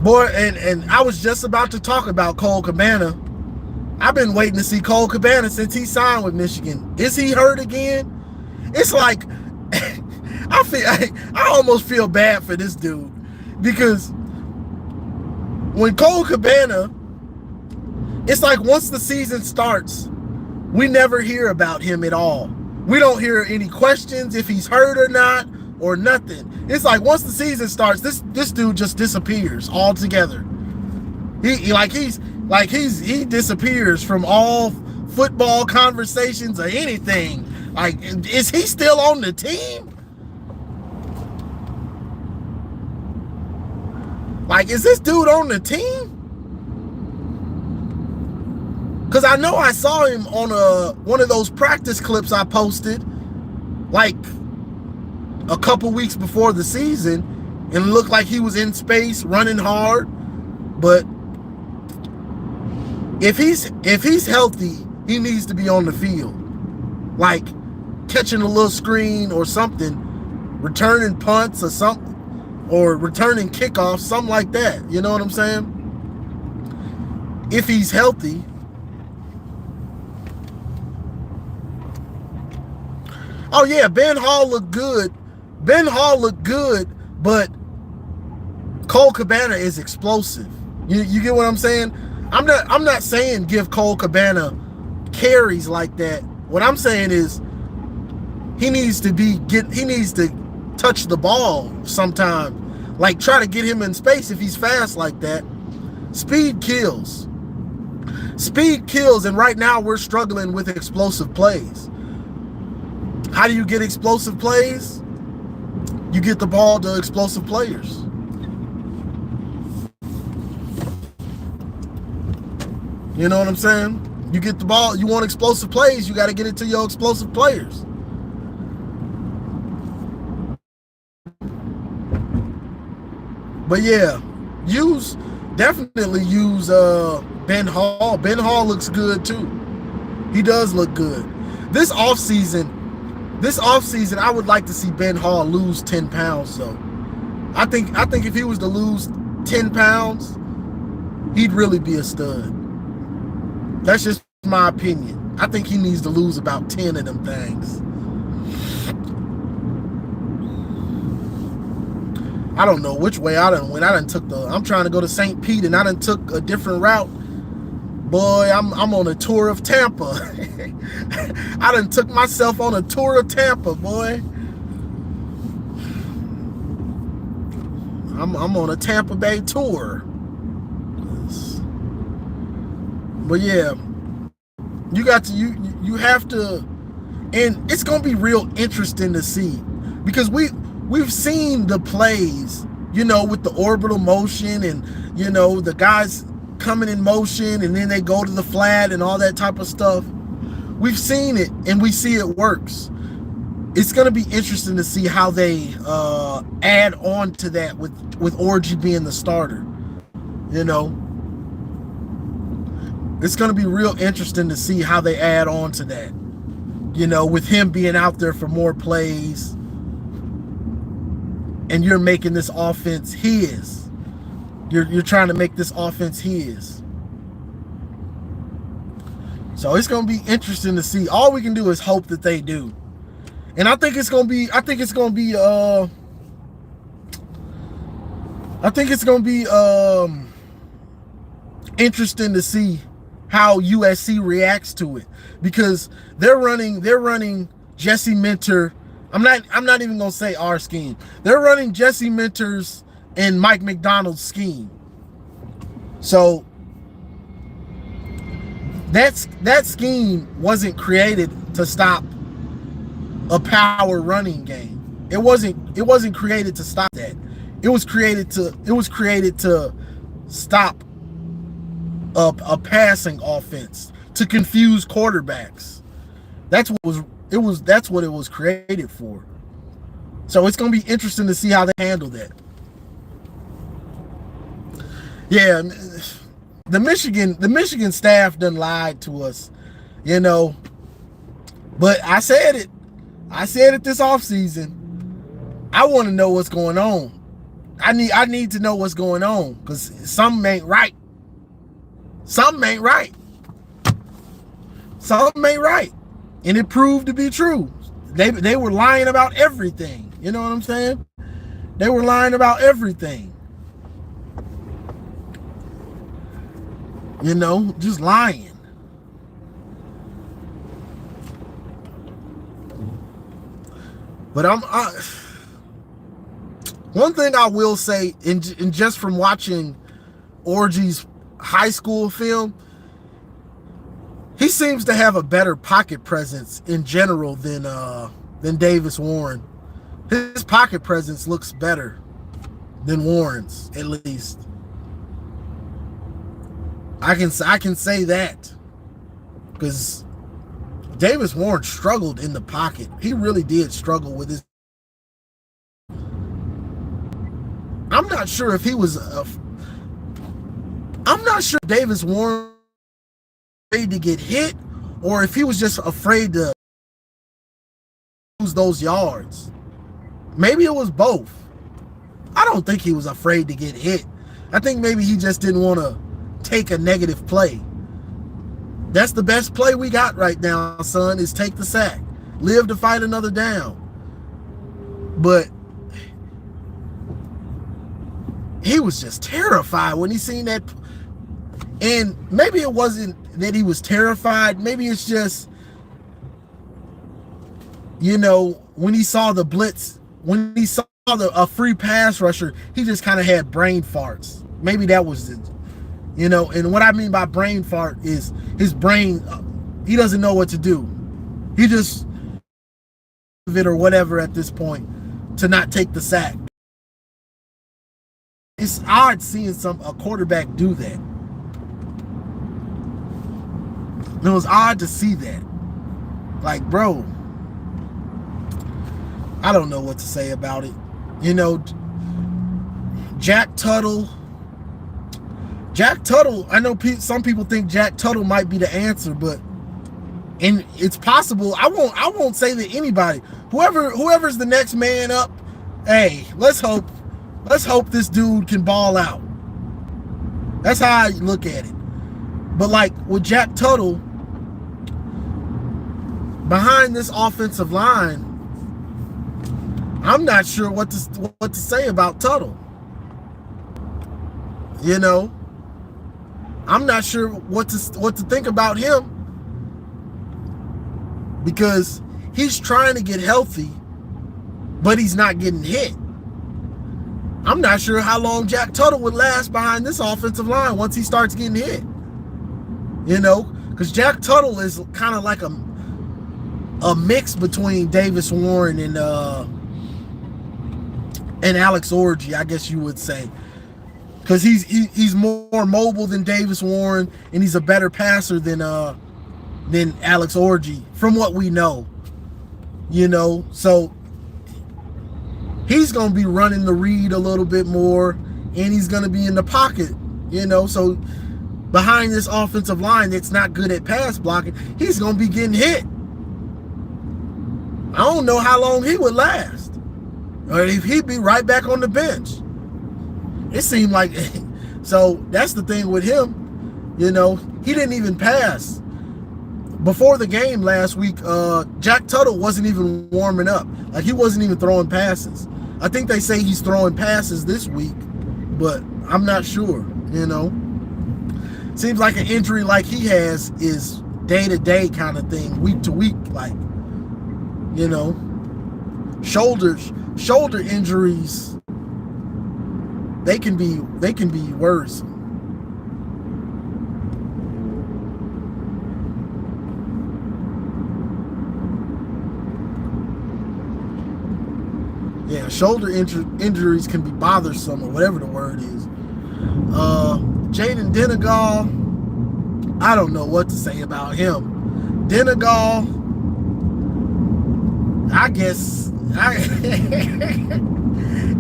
Boy, and I was just about to talk about Cole Cabana. I've been waiting to see Cole Cabana since he signed with Michigan. Is he hurt again? It's like I almost feel bad for this dude, because when Cole Cabana, it's like once the season starts, we never hear about him at all. We don't hear any questions if he's hurt or not or nothing. It's like once the season starts, this dude just disappears altogether. He disappears from all football conversations or anything. Like, is he still on the team? Like, is this dude on the team? Because I know I saw him on one of those practice clips I posted, like a couple weeks before the season, and it looked like he was in space running hard. But if he's healthy, he needs to be on the field. Like, catching a little screen or something, returning punts or something, or returning kickoffs, something like that. You know what I'm saying? If he's healthy. Oh yeah, Ben Hall looked good. Ben Hall looked good, but Cole Cabana is explosive. You get what I'm saying? I'm not saying give Cole Cabana carries like that. What I'm saying is he needs to touch the ball sometime. Like try to get him in space if he's fast like that. Speed kills. Speed kills, and right now we're struggling with explosive plays. How do you get explosive plays? You get the ball to explosive players. You know what I'm saying? You get the ball, you want explosive plays, you got to get it to your explosive players. But yeah, definitely use Ben Hall. Ben Hall looks good too. He does look good. This offseason, I would like to see Ben Hall lose 10 pounds though. I think if he was to lose 10 pounds, he'd really be a stud. That's just my opinion. I think he needs to lose about 10 of them things. I don't know which way I done went. I'm trying to go to St. Pete and I done took a different route. Boy, I'm on a tour of Tampa. I done took myself on a tour of Tampa, boy. I'm on a Tampa Bay tour. But yeah, you have to, and it's gonna be real interesting to see, because we've seen the plays, with the orbital motion and the guys coming in motion and then they go to the flat and all that type of stuff. We've seen it and we see it works. It's gonna be interesting to see how they add on to that with Orgy being the starter. It's going to be real interesting to see how they add on to that, with him being out there for more plays and you're making this offense his. You're trying to make this offense his. So it's going to be interesting to see. All we can do is hope that they do. And I think it's going to be interesting to see how USC reacts to it, because they're running Jesse Minter. I'm not even gonna say our scheme. They're running Jesse Minter's and Mike McDonald's scheme. So that scheme wasn't created to stop a power running game. It wasn't created to stop that. It was created to stop a passing offense, to confuse quarterbacks. That's what it was created for. So it's going to be interesting to see how they handle that. Yeah, the Michigan staff done lied to us, But I said it this offseason. I want to know what's going on. I need to know what's going on, because something ain't right. Something ain't right. Something ain't right. And it proved to be true. They were lying about everything. You know what I'm saying? They were lying about everything. Just lying. But one thing I will say, in just from watching Orgy's high school film, he seems to have a better pocket presence in general than Davis Warren. His pocket presence looks better than Warren's, at least. I can say that, because Davis Warren struggled in the pocket. He really did struggle with his. I'm not sure if he was. I'm not sure Davis Warren was afraid to get hit, or if he was just afraid to lose those yards. Maybe it was both. I don't think he was afraid to get hit. I think maybe he just didn't want to take a negative play. That's the best play we got right now, son, is take the sack. Live to fight another down. But he was just terrified when he seen that. And maybe it wasn't that he was terrified. Maybe it's just, when he saw the blitz, when he saw a free pass rusher, he just kind of had brain farts. Maybe that was it. And what I mean by brain fart is his brain, he doesn't know what to do. He just it or whatever at this point to not take the sack. It's odd seeing a quarterback do that. It was odd to see that. Like, bro, I don't know what to say about it. Jack Tuttle, I know some people think Jack Tuttle might be the answer, and it's possible. I won't say that anybody, whoever's the next man up, hey, let's hope this dude can ball out. That's how I look at it. But like with Jack Tuttle, behind this offensive line, I'm not sure what to say about Tuttle. I'm not sure what to think about him, because he's trying to get healthy, but he's not getting hit. I'm not sure how long Jack Tuttle would last behind this offensive line once he starts getting hit. Because Jack Tuttle is kind of like a mix between Davis Warren and Alex Orji, I guess you would say. Because he's more mobile than Davis Warren, and he's a better passer than Alex Orji, from what we know. So he's going to be running the read a little bit more, and he's going to be in the pocket, so behind this offensive line that's not good at pass blocking, he's going to be getting hit. I don't know how long he would last, or if he'd be right back on the bench. It seemed like, so that's the thing with him, he didn't even pass. Before the game last week, Jack Tuttle wasn't even warming up. Like, he wasn't even throwing passes. I think they say he's throwing passes this week, but I'm not sure, Seems like an injury like he has is day-to-day kind of thing, week-to-week, like, shoulder injuries, they can be worse. Yeah, shoulder injuries can be bothersome, or whatever the word is. Jaden Denegal, I don't know what to say about him. Denegal, I guess,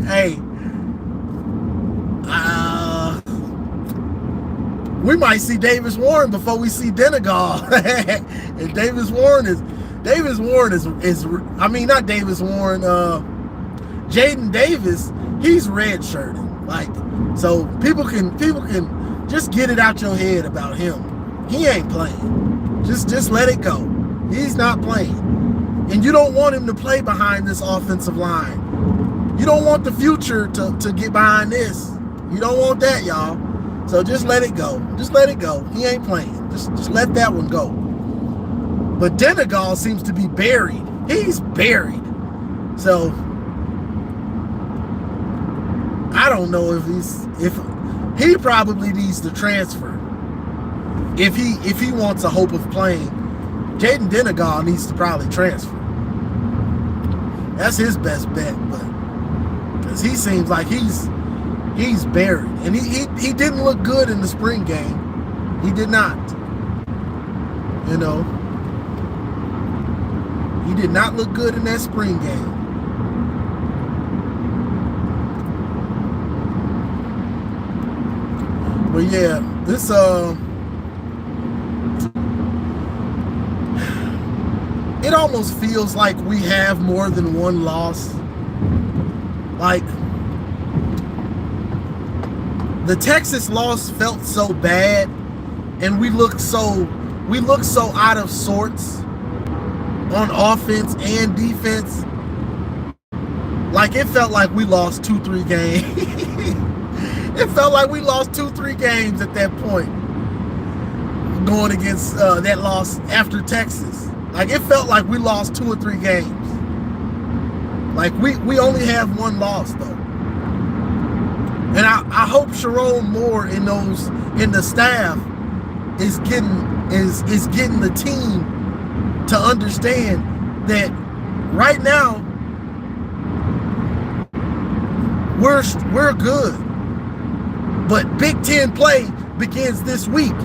hey, we might see Davis Warren before we see Denegal. And Davis Warren is I mean, not Davis Warren, Jaden Davis, he's redshirting. Like, so people can just get it out your head about him. He ain't playing. Just let it go. He's not playing. And you don't want him to play behind this offensive line. You don't want the future to get behind this. You don't want that, y'all. So just let it go. Just let it go. He ain't playing. Just let that one go. But Denegal seems to be buried. He's buried. So I don't know if he probably needs to transfer. If he wants a hope of playing, Jaden Denegal needs to probably transfer. That's his best bet, but because he seems like he's buried, and he didn't look good in the spring game. He did not. He did not look good in that spring game. But yeah, it almost feels like we have more than one loss. Like, the Texas loss felt so bad, and we looked so out of sorts on offense and defense. Like, it felt like we lost 2-3 games. It felt like we lost 2-3 games at that point, going against that loss after Texas. Like, it felt like we lost 2 or 3 games. Like, we only have one loss though. And I hope Sharon Moore in the staff is getting the team to understand that right now we're good. But Big Ten play begins this week.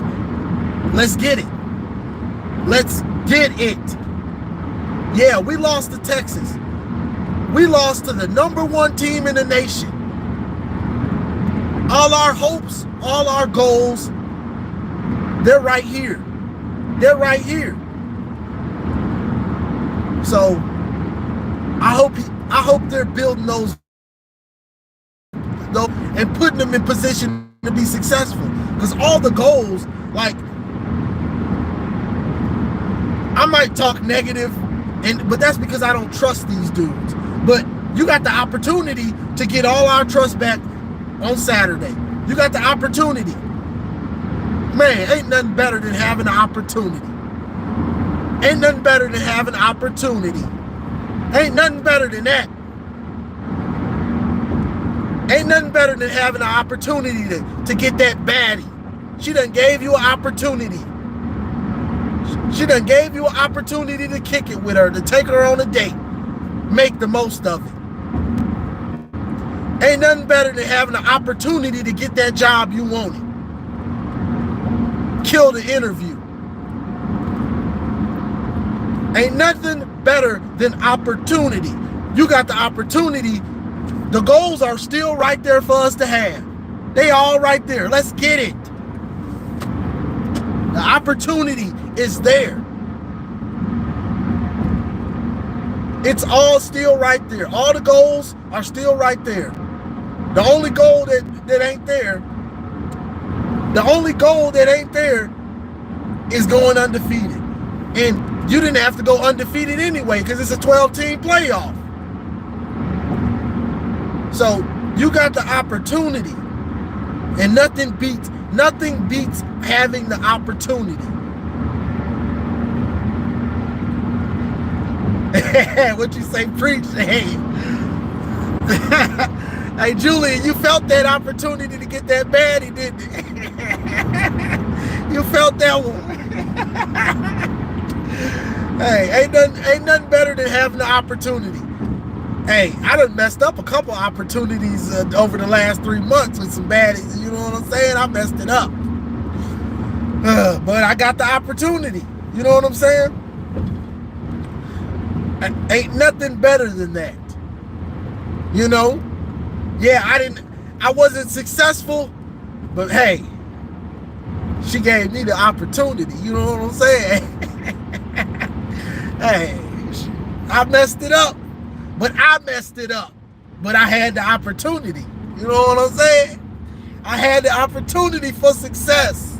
Let's get it. Let's get it. Yeah, we lost to Texas. We lost to the #1 team in the nation. All our hopes, all our goals, they're right here. They're right here. So I hope they're building those and putting them in position to be successful. Because all the goals, like, I might talk negative, but that's because I don't trust these dudes. But you got the opportunity to get all our trust back on Saturday. You got the opportunity. Man, ain't nothing better than having an opportunity. Ain't nothing better than having an opportunity. Ain't nothing better than that. Ain't nothing better than having an opportunity to get that baddie. She done gave you an opportunity. She done gave you an opportunity to kick it with her, to take her on a date. Make the most of it. Ain't nothing better than having an opportunity to get that job you wanted. Kill the interview. Ain't nothing better than opportunity. You got the opportunity. The goals are still right there for us to have. They all right there. Let's get it. The opportunity is there. It's all still right there. All the goals are still right there. The only goal that ain't there, is going undefeated. And you didn't have to go undefeated anyway because it's a 12-team playoff. So you got the opportunity, and nothing beats having the opportunity. What you say, preach? Hey, hey, Julian, you felt that opportunity to get that baddie, didn't you? You felt that one. Hey, ain't nothing better than having the opportunity. Hey, I done messed up a couple opportunities over the last 3 months with some baddies. You know what I'm saying? I messed it up. But I got the opportunity. You know what I'm saying? Ain't nothing better than that. You know? Yeah, I wasn't successful, but hey, she gave me the opportunity. You know what I'm saying? Hey, I messed it up. But I messed it up. But I had the opportunity. You know what I'm saying? I had the opportunity for success.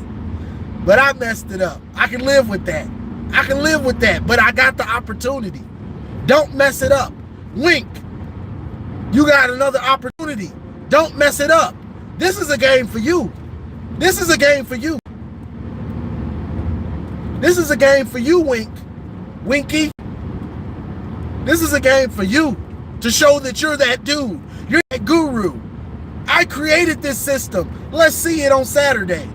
But I messed it up. I can live with that. I can live with that. But I got the opportunity. Don't mess it up. Wink. You got another opportunity. Don't mess it up. This is a game for you. This is a game for you. This is a game for you, Wink. Winky. This is a game for you to show that you're that dude. You're that guru. I created this system. Let's see it on Saturday.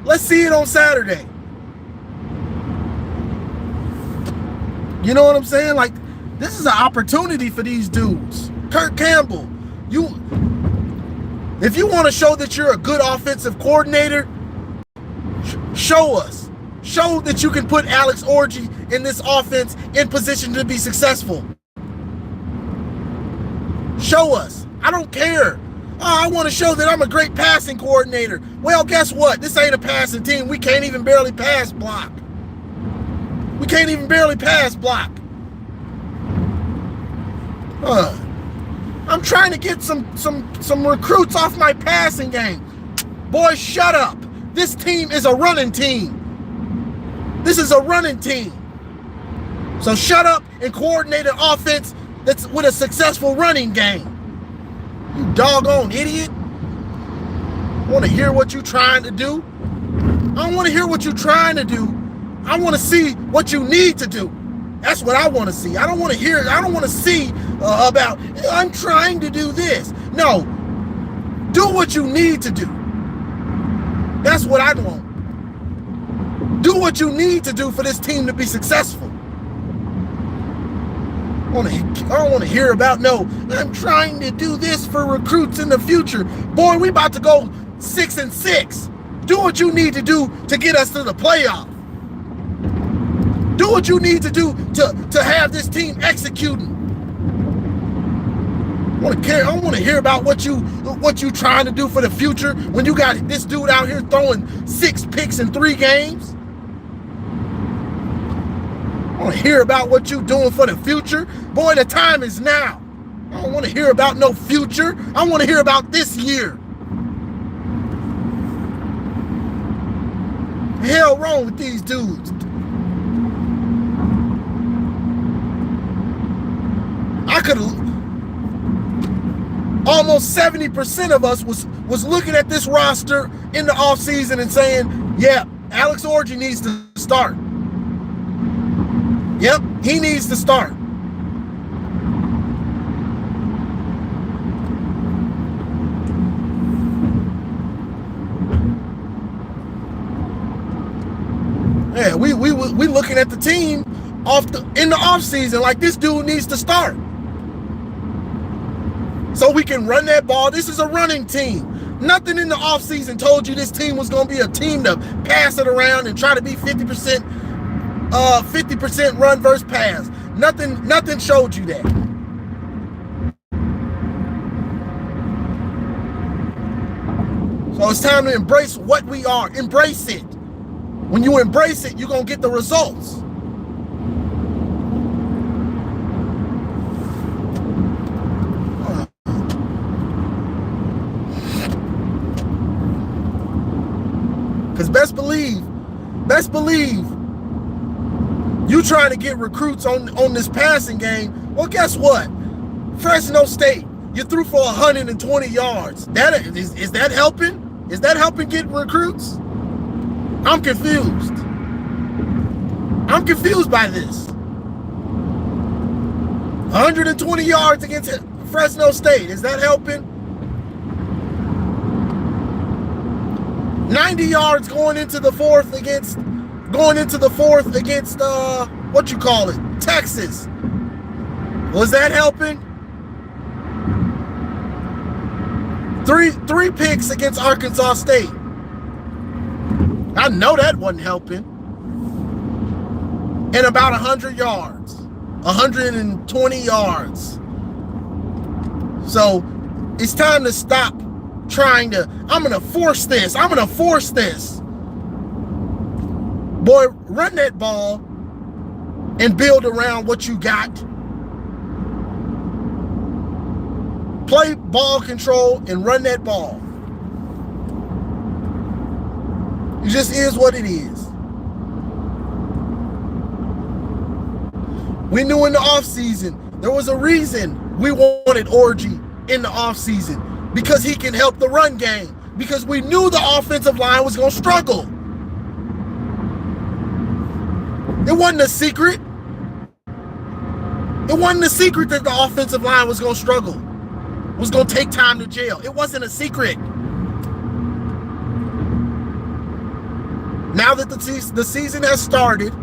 Let's see it on Saturday. You know what I'm saying? Like, this is an opportunity for these dudes. Kirk Campbell, if you want to show that you're a good offensive coordinator, show us. Show that you can put Alex Orji in this offense in position to be successful. Show us. I don't care. Oh, I want to show that I'm a great passing coordinator. Well, guess what? This ain't a passing team. We can't even barely pass block. We can't even barely pass block. I'm trying to get some recruits off my passing game. Boys, shut up. This team is a running team. This is a running team. So shut up and coordinate an offense that's with a successful running game. You doggone idiot. I want to hear what you're trying to do. I don't want to hear what you're trying to do. I want to see what you need to do. That's what I want to see. I don't want to hear. I don't want to see about, I'm trying to do this. No. Do what you need to do. That's what I want. Do what you need to do for this team to be successful. I don't want to hear about, no, I'm trying to do this for recruits in the future. Boy, we about to go 6-6. Do what you need to do to get us to the playoff. Do what you need to do to have this team executing. I want to hear about what you trying to do for the future when you got this dude out here throwing 6 picks in 3 games. I want to hear about what you doing for the future. Boy, the time is now. I don't want to hear about no future. I want to hear about this year. The hell wrong with these dudes? I could have, almost 70% of us was looking at this roster in the offseason and saying, yeah, Alex Orji needs to start. Yep, he needs to start. Yeah, we looking at the team in the offseason like this dude needs to start. So we can run that ball. This is a running team. Nothing in the offseason told you this team was going to be a team to pass it around and try to be 50% run versus pass. Nothing showed you that. So it's time to embrace what we are. Embrace it. When you embrace it, you're going to get the results. Because best believe, you trying to get recruits on this passing game. Well, guess what? Fresno State, you threw for 120 yards. Is that helping? Is that helping get recruits? I'm confused. I'm confused by this. 120 yards against Fresno State. Is that helping? 90 yards going into the fourth against Texas. Was that helping? Three picks against Arkansas State. I know that wasn't helping. And about 100 yards. 120 yards. So it's time to stop trying to, I'm going to force this. Boy, run that ball and build around what you got. Play ball control and run that ball. It just is what it is. We knew in the offseason, there was a reason we wanted Orji in the offseason, because he can help the run game, because we knew the offensive line was going to struggle. It wasn't a secret. It wasn't a secret that the offensive line was going to struggle, was going to take time to gel. It wasn't a secret. Now that the season has started,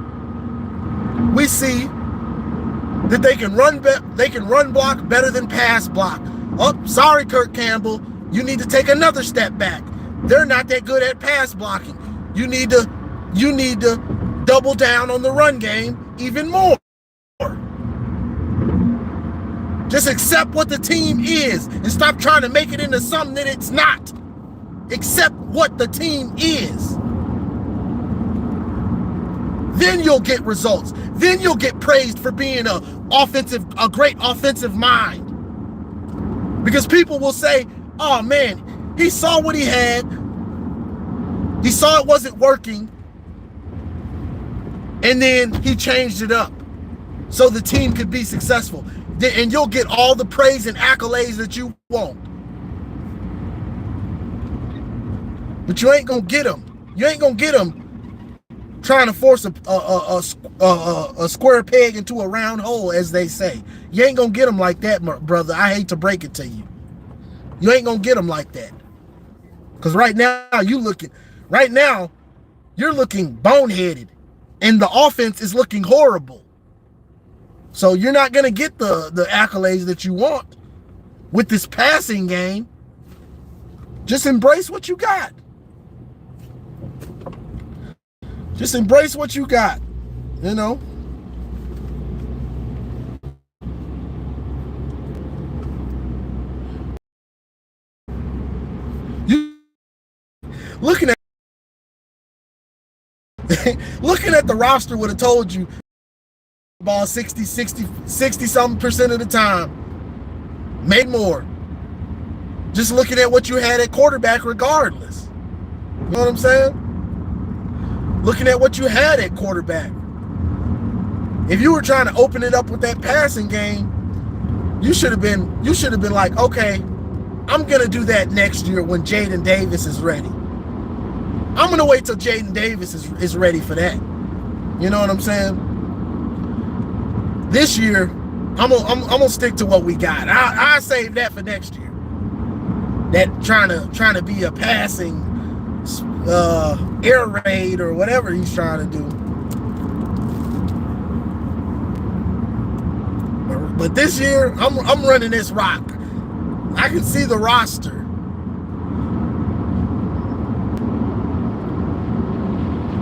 we see that they can run block better than pass block. Oh, sorry, Kirk Campbell. You need to take another step back. They're not that good at pass blocking. You need to double down on the run game even more. Just accept what the team is and stop trying to make it into something that it's not. Accept what the team is. then you'll get results. Then you'll get praised for being a great offensive mind. Because people will say, oh man, he saw what he had. He saw it wasn't working. And then he changed it up so the team could be successful. And you'll get all the praise and accolades that you want. But you ain't going to get them. You ain't going to get them trying to force a square peg into a round hole, as they say. You ain't going to get them like that, brother. I hate to break it to you. You ain't going to get them like that. Because right now, you're looking boneheaded. And the offense is looking horrible. So you're not going to get the accolades that you want with this passing game. Just embrace what you got. Just embrace what you got, you know. You looking at the roster would have told you ball 60 something percent of the time, maybe more. Just looking at what you had at quarterback regardless. You know what I'm saying? Looking at what you had at quarterback. If you were trying to open it up with that passing game, you should have been like, okay, I'm gonna do that next year when Jaden Davis is ready. I'm gonna wait till Jaden Davis is ready for that. You know what I'm saying? This year, I'm gonna stick to what we got. I save that for next year. That trying to be a passing air raid or whatever he's trying to do. But this year, I'm running this rock. I can see the roster.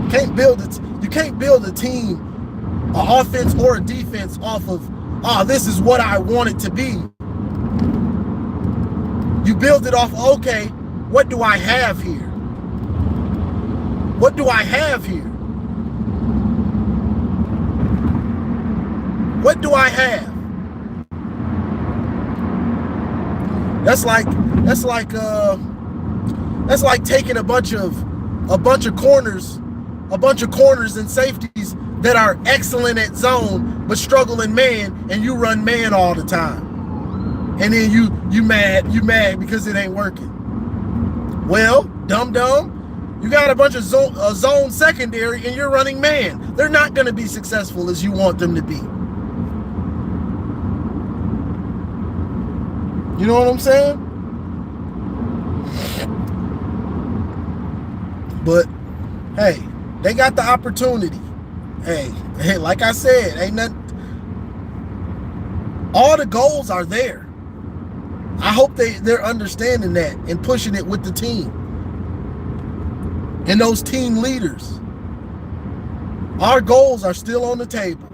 You can't build a team, an offense or a defense off of, this is what I want it to be. You build it off, okay, what do I have here? What do I have here? What do I have? That's like taking a bunch of corners and safeties that are excellent at zone but struggle in man, and you run man all the time. And then you mad because it ain't working. Well, dumb, you got a bunch of zone secondary and you're running man. They're not going to be successful as you want them to be. You know what I'm saying? But hey, they got the opportunity. Hey, like I said, ain't nothing. All the goals are there. I hope they're understanding that and pushing it with the team and those team leaders. Our goals are still on the table.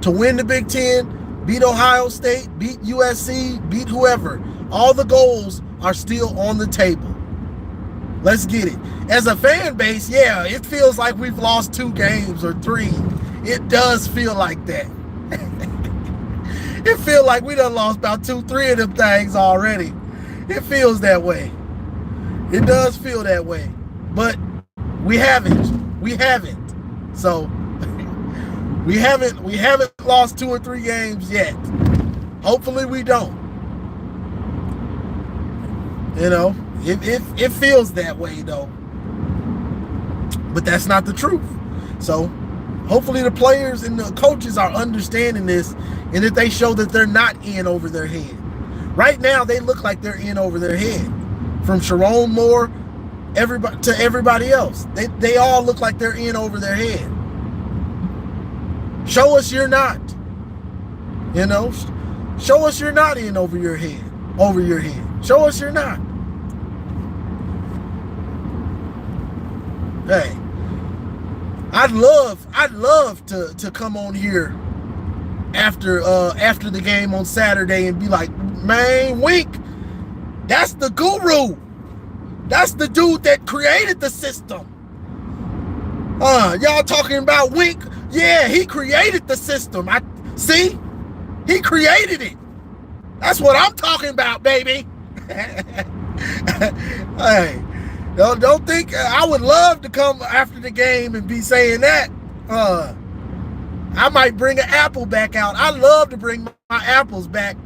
To win the Big Ten, beat Ohio State, beat USC, beat whoever. All the goals are still on the table. Let's get it. As a fan base, yeah, it feels like we've lost 2 games or 3. It does feel like that. It feels like we done lost about 2-3 of them things already. It feels that way. It does feel that way. But we haven't. So we haven't lost 2 or 3 games yet. Hopefully we don't. You know, it feels that way though. But that's not the truth. So hopefully the players and the coaches are understanding this, and that they show that they're not in over their head. Right now, they look like they're in over their head. From Sharon Moore to everybody else. They all look like they're in over their head. Show us you're not. You know? Show us you're not in over your head. Show us you're not. Hey. I'd love to come on here after the game on Saturday and be like, man, Wink, that's the guru. That's the dude that created the system. Y'all talking about Wink? Yeah, he created the system. I see. He created it. That's what I'm talking about, baby. Hey, don't think I would love to come after the game and be saying that. I might bring an apple back out. I love to bring my apples back.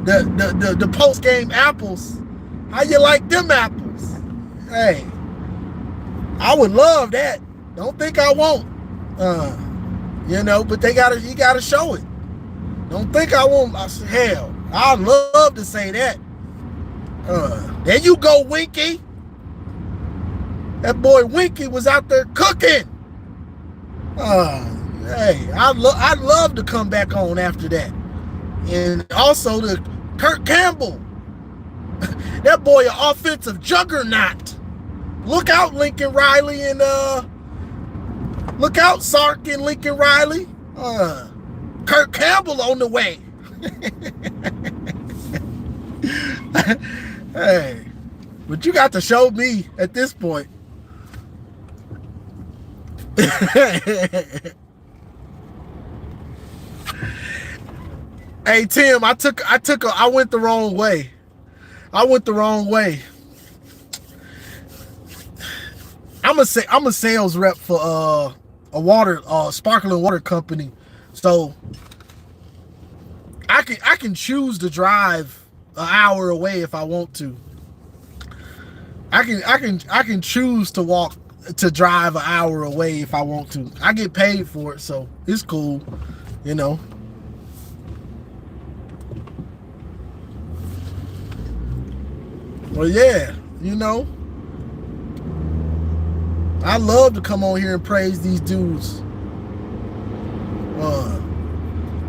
The post game apples. How you like them apples? Hey, I would love that. Don't think I won't. But you gotta show it. Don't think I won't. Hell, I'd love to say that. There you go, Winky. That boy Winky was out there cooking. Hey, I'd love to come back on after that. And also the Kurt Campbell. That boy an offensive juggernaut. Look out, Lincoln Riley, and look out, Sark and Lincoln Riley. Kurt Campbell on the way. Hey, but you got to show me at this point. Hey Tim, I went the wrong way. I'm a sales rep for a sparkling water company. So I can choose to drive an hour away if I want to. I can choose to drive an hour away if I want to. I get paid for it, so it's cool, Well, yeah, I love to come on here and praise these dudes.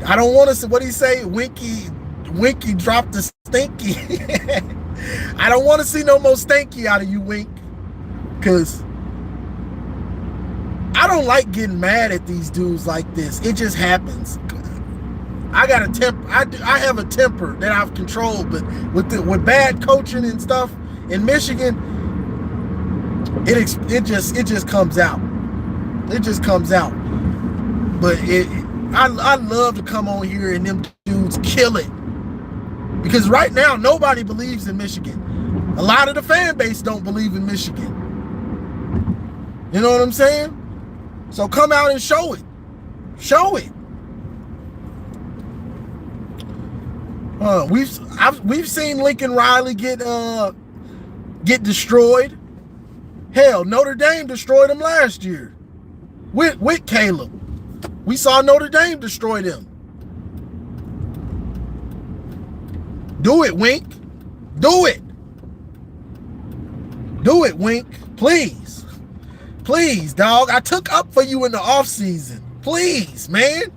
I don't want to say what he say. Winky dropped the stinky. I don't want to see no more stinky out of you, Wink, because I don't like getting mad at these dudes like this. It just happens. I got a temper. I have a temper that I've controlled, but with bad coaching and stuff in Michigan, it just comes out. It just comes out. But I love to come on here and them dudes kill it, because right now nobody believes in Michigan. A lot of the fan base don't believe in Michigan. You know what I'm saying? So come out and show it. Show it. We've seen Lincoln Riley get destroyed. Hell, Notre Dame destroyed him last year with Caleb. We saw Notre Dame destroy them. Do it, Wink. Do it. Do it, Wink. Please. Please, dog. I took up for you in the offseason. Please, man.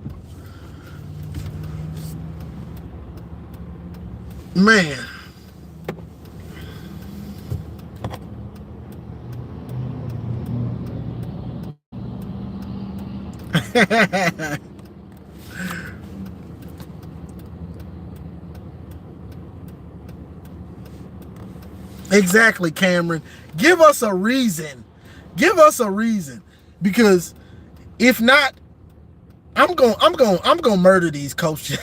Man. Exactly, Cameron. Give us a reason. Give us a reason. Because if not, I'm going to murder these coaches.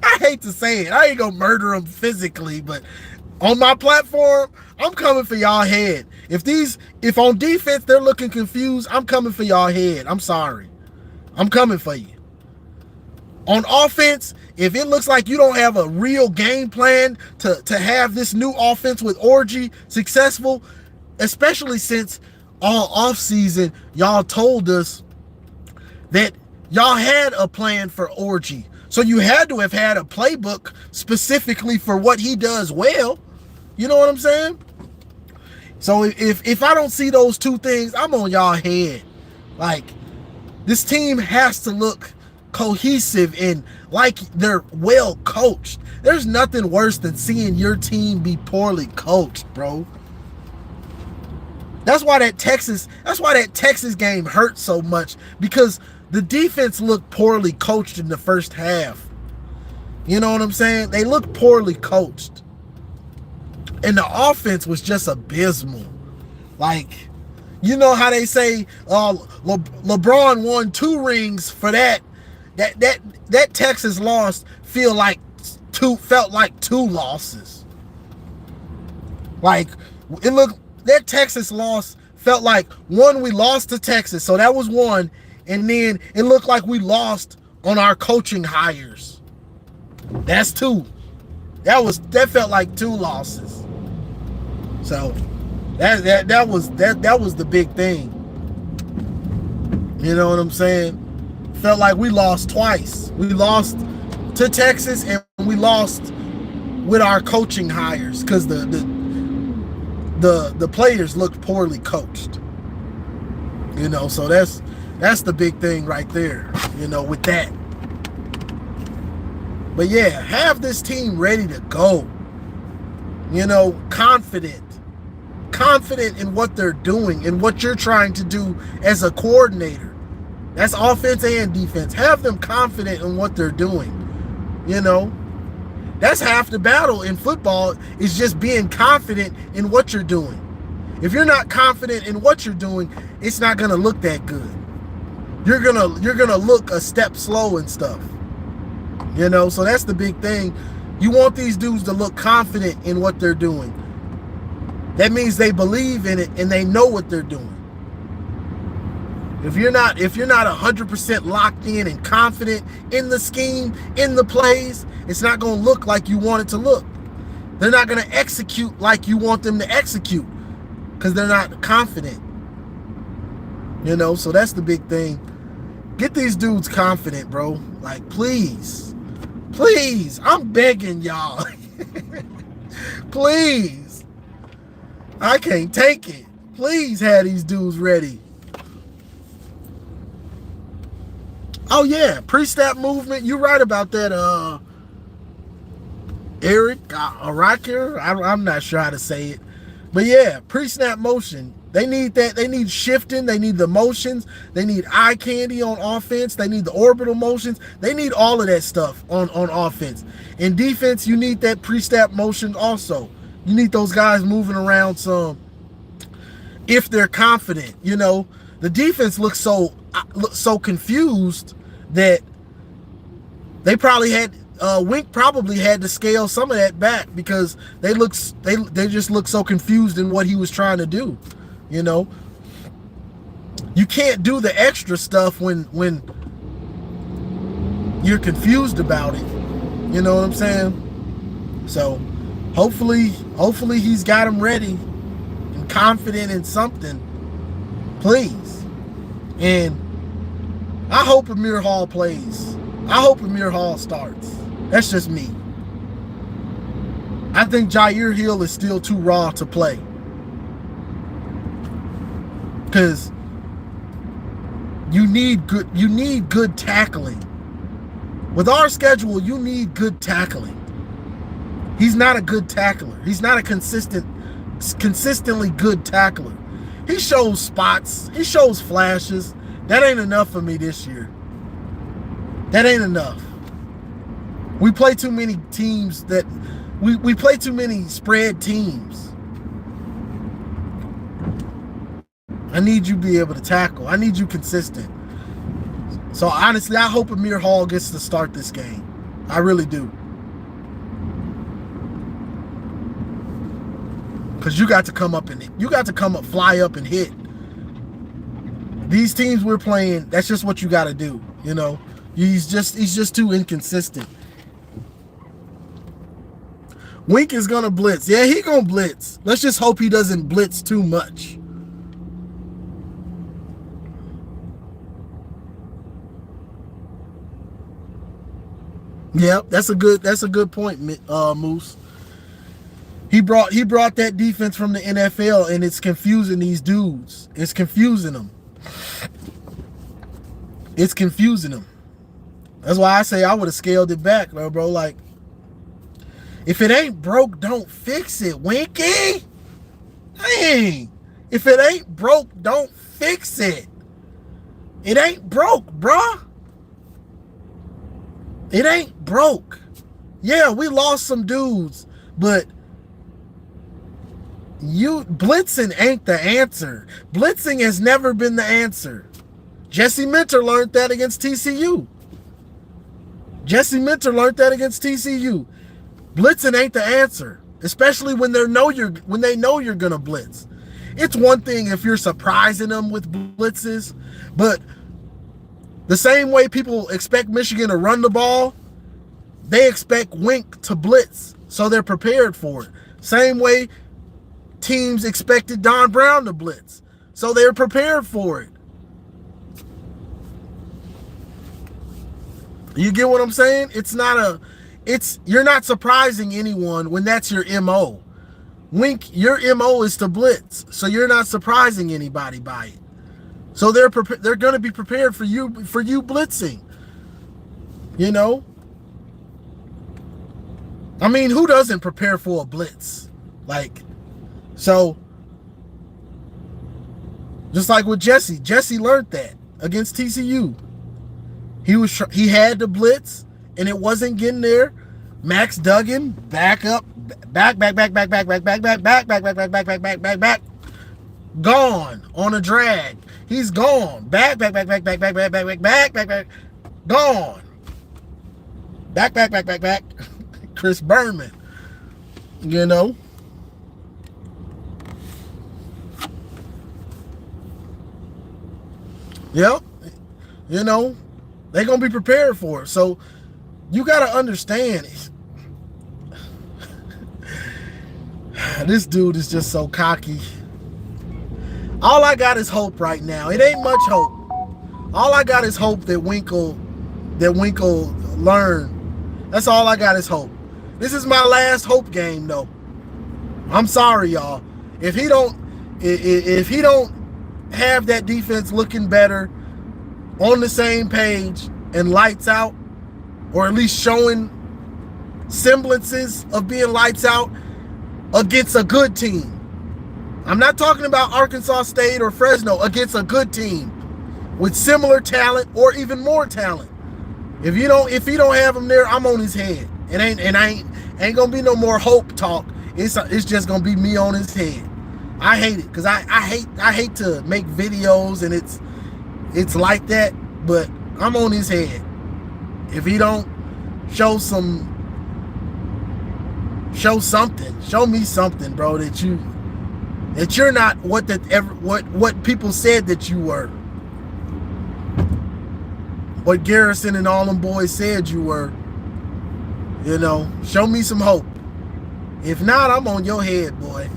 I hate to say it. I ain't going to murder them physically, but on my platform, I'm coming for y'all head. If on defense they're looking confused, I'm coming for y'all head. I'm sorry. I'm coming for you. On offense, if it looks like you don't have a real game plan to have this new offense with Orgy successful, especially since all offseason y'all told us that y'all had a plan for Orgy. So you had to have had a playbook specifically for what he does well. You know what I'm saying? So if I don't see those two things, I'm on y'all head. Like, this team has to look cohesive and like they're well coached. There's nothing worse than seeing your team be poorly coached, bro. That's why that Texas game hurt so much, because the defense looked poorly coached in the first half. You know what I'm saying? They looked poorly coached. And the offense was just abysmal. Like, You know how they say LeBron won 2 rings for that. That Texas loss felt like 2 losses. Like it looked that Texas loss felt like one, we lost to Texas, so that was one, and then it looked like we lost on our coaching hires. That's 2. That felt like 2 losses. So that was the big thing. You know what I'm saying? Felt like we lost twice. We lost to Texas and we lost with our coaching hires because the players looked poorly coached. You know, so that's the big thing right there, you know, with that. But yeah, have this team ready to go. You know, confident in what they're doing and what you're trying to do as a coordinator. That's offense and defense. Have them confident in what they're doing. You know, that's half the battle in football, is just being confident in what you're doing. If you're not confident in what you're doing, it's not going to look that good. You're going to look a step slow and stuff. You know, so that's the big thing. You want these dudes to look confident in what they're doing. That means they believe in it and they know what they're doing. If you're not 100% locked in and confident in the scheme, in the plays, it's not going to look like you want it to look. They're not going to execute like you want them to execute because they're not confident. You know, so that's the big thing. Get these dudes confident, bro. Like, please, I'm begging y'all. Please. I can't take it. Please have these dudes ready. Oh yeah, pre-snap movement. You're right about that, Eric Arakir. I'm not sure how to say it, but yeah, pre-snap motion. They need that. They need shifting. They need the motions. They need eye candy on offense. They need the orbital motions. They need all of that stuff on offense. In defense, you need that pre-snap motion also. You need those guys moving around some. If they're confident, you know, the defense looks so confused that they probably had Wink probably had to scale some of that back because they just look so confused in what he was trying to do. You know, you can't do the extra stuff when you're confused about it. You know what I'm saying? So hopefully he's got him ready and confident in something. Please. And I hope Amir Hall plays. I hope Amir Hall starts. That's just me. I think Jair Hill is still too raw to play. Because you need good tackling. With our schedule, you need good tackling. He's not a good tackler. He's not a consistently good tackler. He shows spots. He shows flashes. That ain't enough for me this year. That ain't enough. We play too many teams that we play too many spread teams. I need you to be able to tackle. I need you consistent. So honestly, I hope Amir Hall gets to start this game. I really do. Because you got to come up fly up and hit. These teams we're playing, that's just what you got to do. You know, he's just too inconsistent. Wink is gonna blitz. Yeah, he gonna blitz. Let's just hope he doesn't blitz too much. Yeah, that's a good point, Moose. He brought that defense from the NFL, and it's confusing these dudes. It's confusing them. It's confusing them. That's why I say I would have scaled it back, bro. Like, if it ain't broke, don't fix it, Winky. Dang. If it ain't broke, don't fix it. It ain't broke, bruh. It ain't broke. Yeah, we lost some dudes, but Blitzing ain't the answer. Blitzing has never been the answer. Jesse Minter learned that against TCU. Blitzing ain't the answer, especially when they know you're gonna blitz. It's one thing if you're surprising them with blitzes, but the same way people expect Michigan to run the ball, they expect Wink to blitz, so they're prepared for it. Same way teams expected Don Brown to blitz, so they're prepared for it. You get what I'm saying? You're not surprising anyone when that's your MO. Wink, your MO is to blitz, so you're not surprising anybody by it. So they're going to be prepared for you blitzing. You know? I mean, who doesn't prepare for a blitz? So just like with Jesse learned that against TCU. He had the blitz and it wasn't getting there. Max Duggan back, gone on a drag. He's gone. Back, gone. Back. Chris Berman. You know. Yep. You know, they're going to be prepared for it. So you got to understand this dude is just so cocky. All I got is hope right now. It ain't much hope. All I got is hope that Winkle learn. That's all I got is hope. This is my last hope game, though. I'm sorry, y'all. If he don't have that defense looking better, on the same page and lights out, or at least showing semblances of being lights out against a good team. I'm not talking about Arkansas State or Fresno, against a good team with similar talent or even more talent. If he don't have him there, I'm on his head. I ain't gonna be no more hope talk. It's just gonna be me on his head. I hate it because I hate to make videos and it's like that, but I'm on his head. If he don't show me something, bro, that you're not what people said that you were. What Garrison and all them boys said you were. You know, show me some hope. If not, I'm on your head, boy.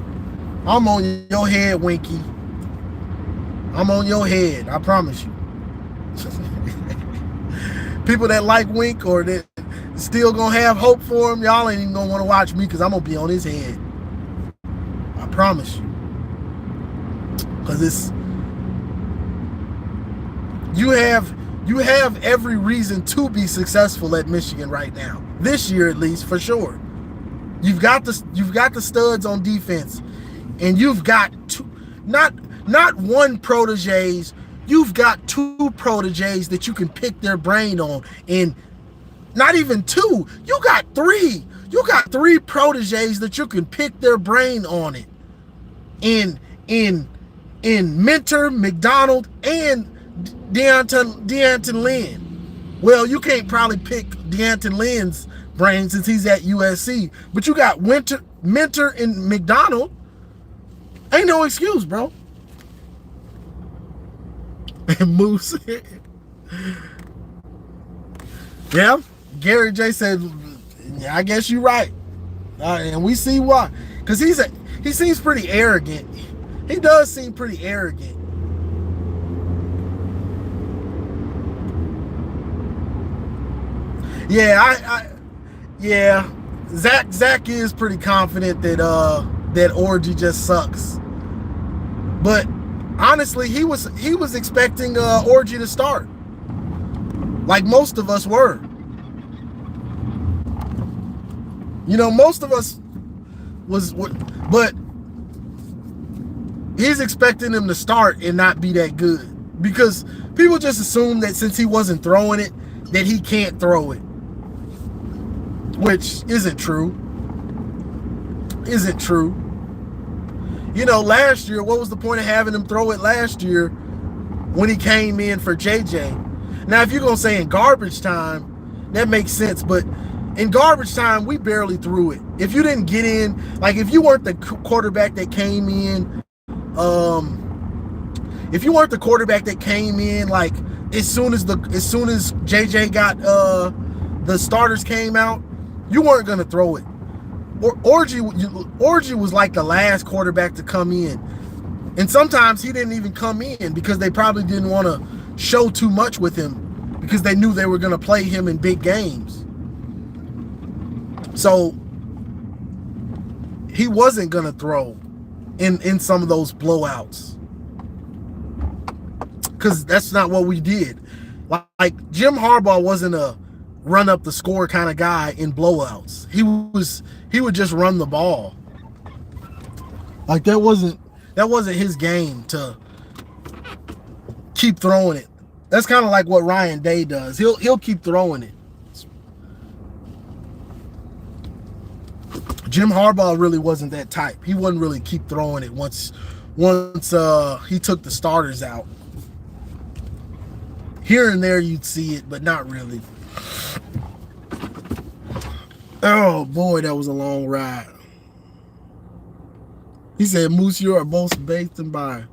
I'm on your head, Winky. I'm on your head, I promise you. People that like Wink or that still gonna have hope for him, y'all ain't even gonna want to watch me because I'm gonna be on his head. I promise you. Because you have every reason to be successful at Michigan right now. This year at least, for sure. You've got the studs on defense, and you've got two, not one proteges. You've got two proteges that you can pick their brain on, and not even two. You got three. You got three proteges that you can pick their brain on it. In Minter, McDonald, and Deanton Lynn. Well, you can't probably pick Deanton Lynn's brain since he's at USC, but you got Minter and McDonald. Ain't no excuse, bro. And Moose. Yeah, Gary J said, yeah, I guess you're right. And we see why. Because he seems pretty arrogant. He does seem pretty arrogant. Yeah, Zach is pretty confident that Orgy just sucks. But honestly, he was expecting Orgy to start, like most of us were. You know, most of us but he's expecting him to start and not be that good because people just assume that since he wasn't throwing it, that he can't throw it, which isn't true. You know, last year, what was the point of having him throw it last year when he came in for JJ? Now, if you're going to say in garbage time, that makes sense. But in garbage time, we barely threw it. If you didn't get in, like if you weren't the quarterback that came in, like as soon as JJ got the starters came out, you weren't gonna throw it. Orgy was like the last quarterback to come in, and sometimes he didn't even come in because they probably didn't want to show too much with him because they knew they were gonna play him in big games. So he wasn't gonna throw in some of those blowouts because that's not what we did. Like Jim Harbaugh wasn't a run up the score kind of guy in blowouts. He would just run the ball. Like that wasn't his game to keep throwing it. That's kind of like what Ryan Day does. He'll keep throwing it. Jim Harbaugh really wasn't that type. He wouldn't really keep throwing it once he took the starters out. Here and there you'd see it, but not really. Oh boy, that was a long ride. He said, Moose, you are both baked and by.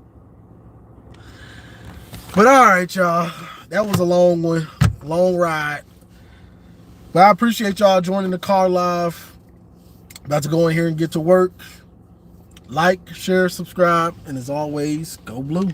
But all right, y'all. That was a long one. Long ride. But I appreciate y'all joining the car live. About to go in here and get to work. Like, share, subscribe, and as always, go blue.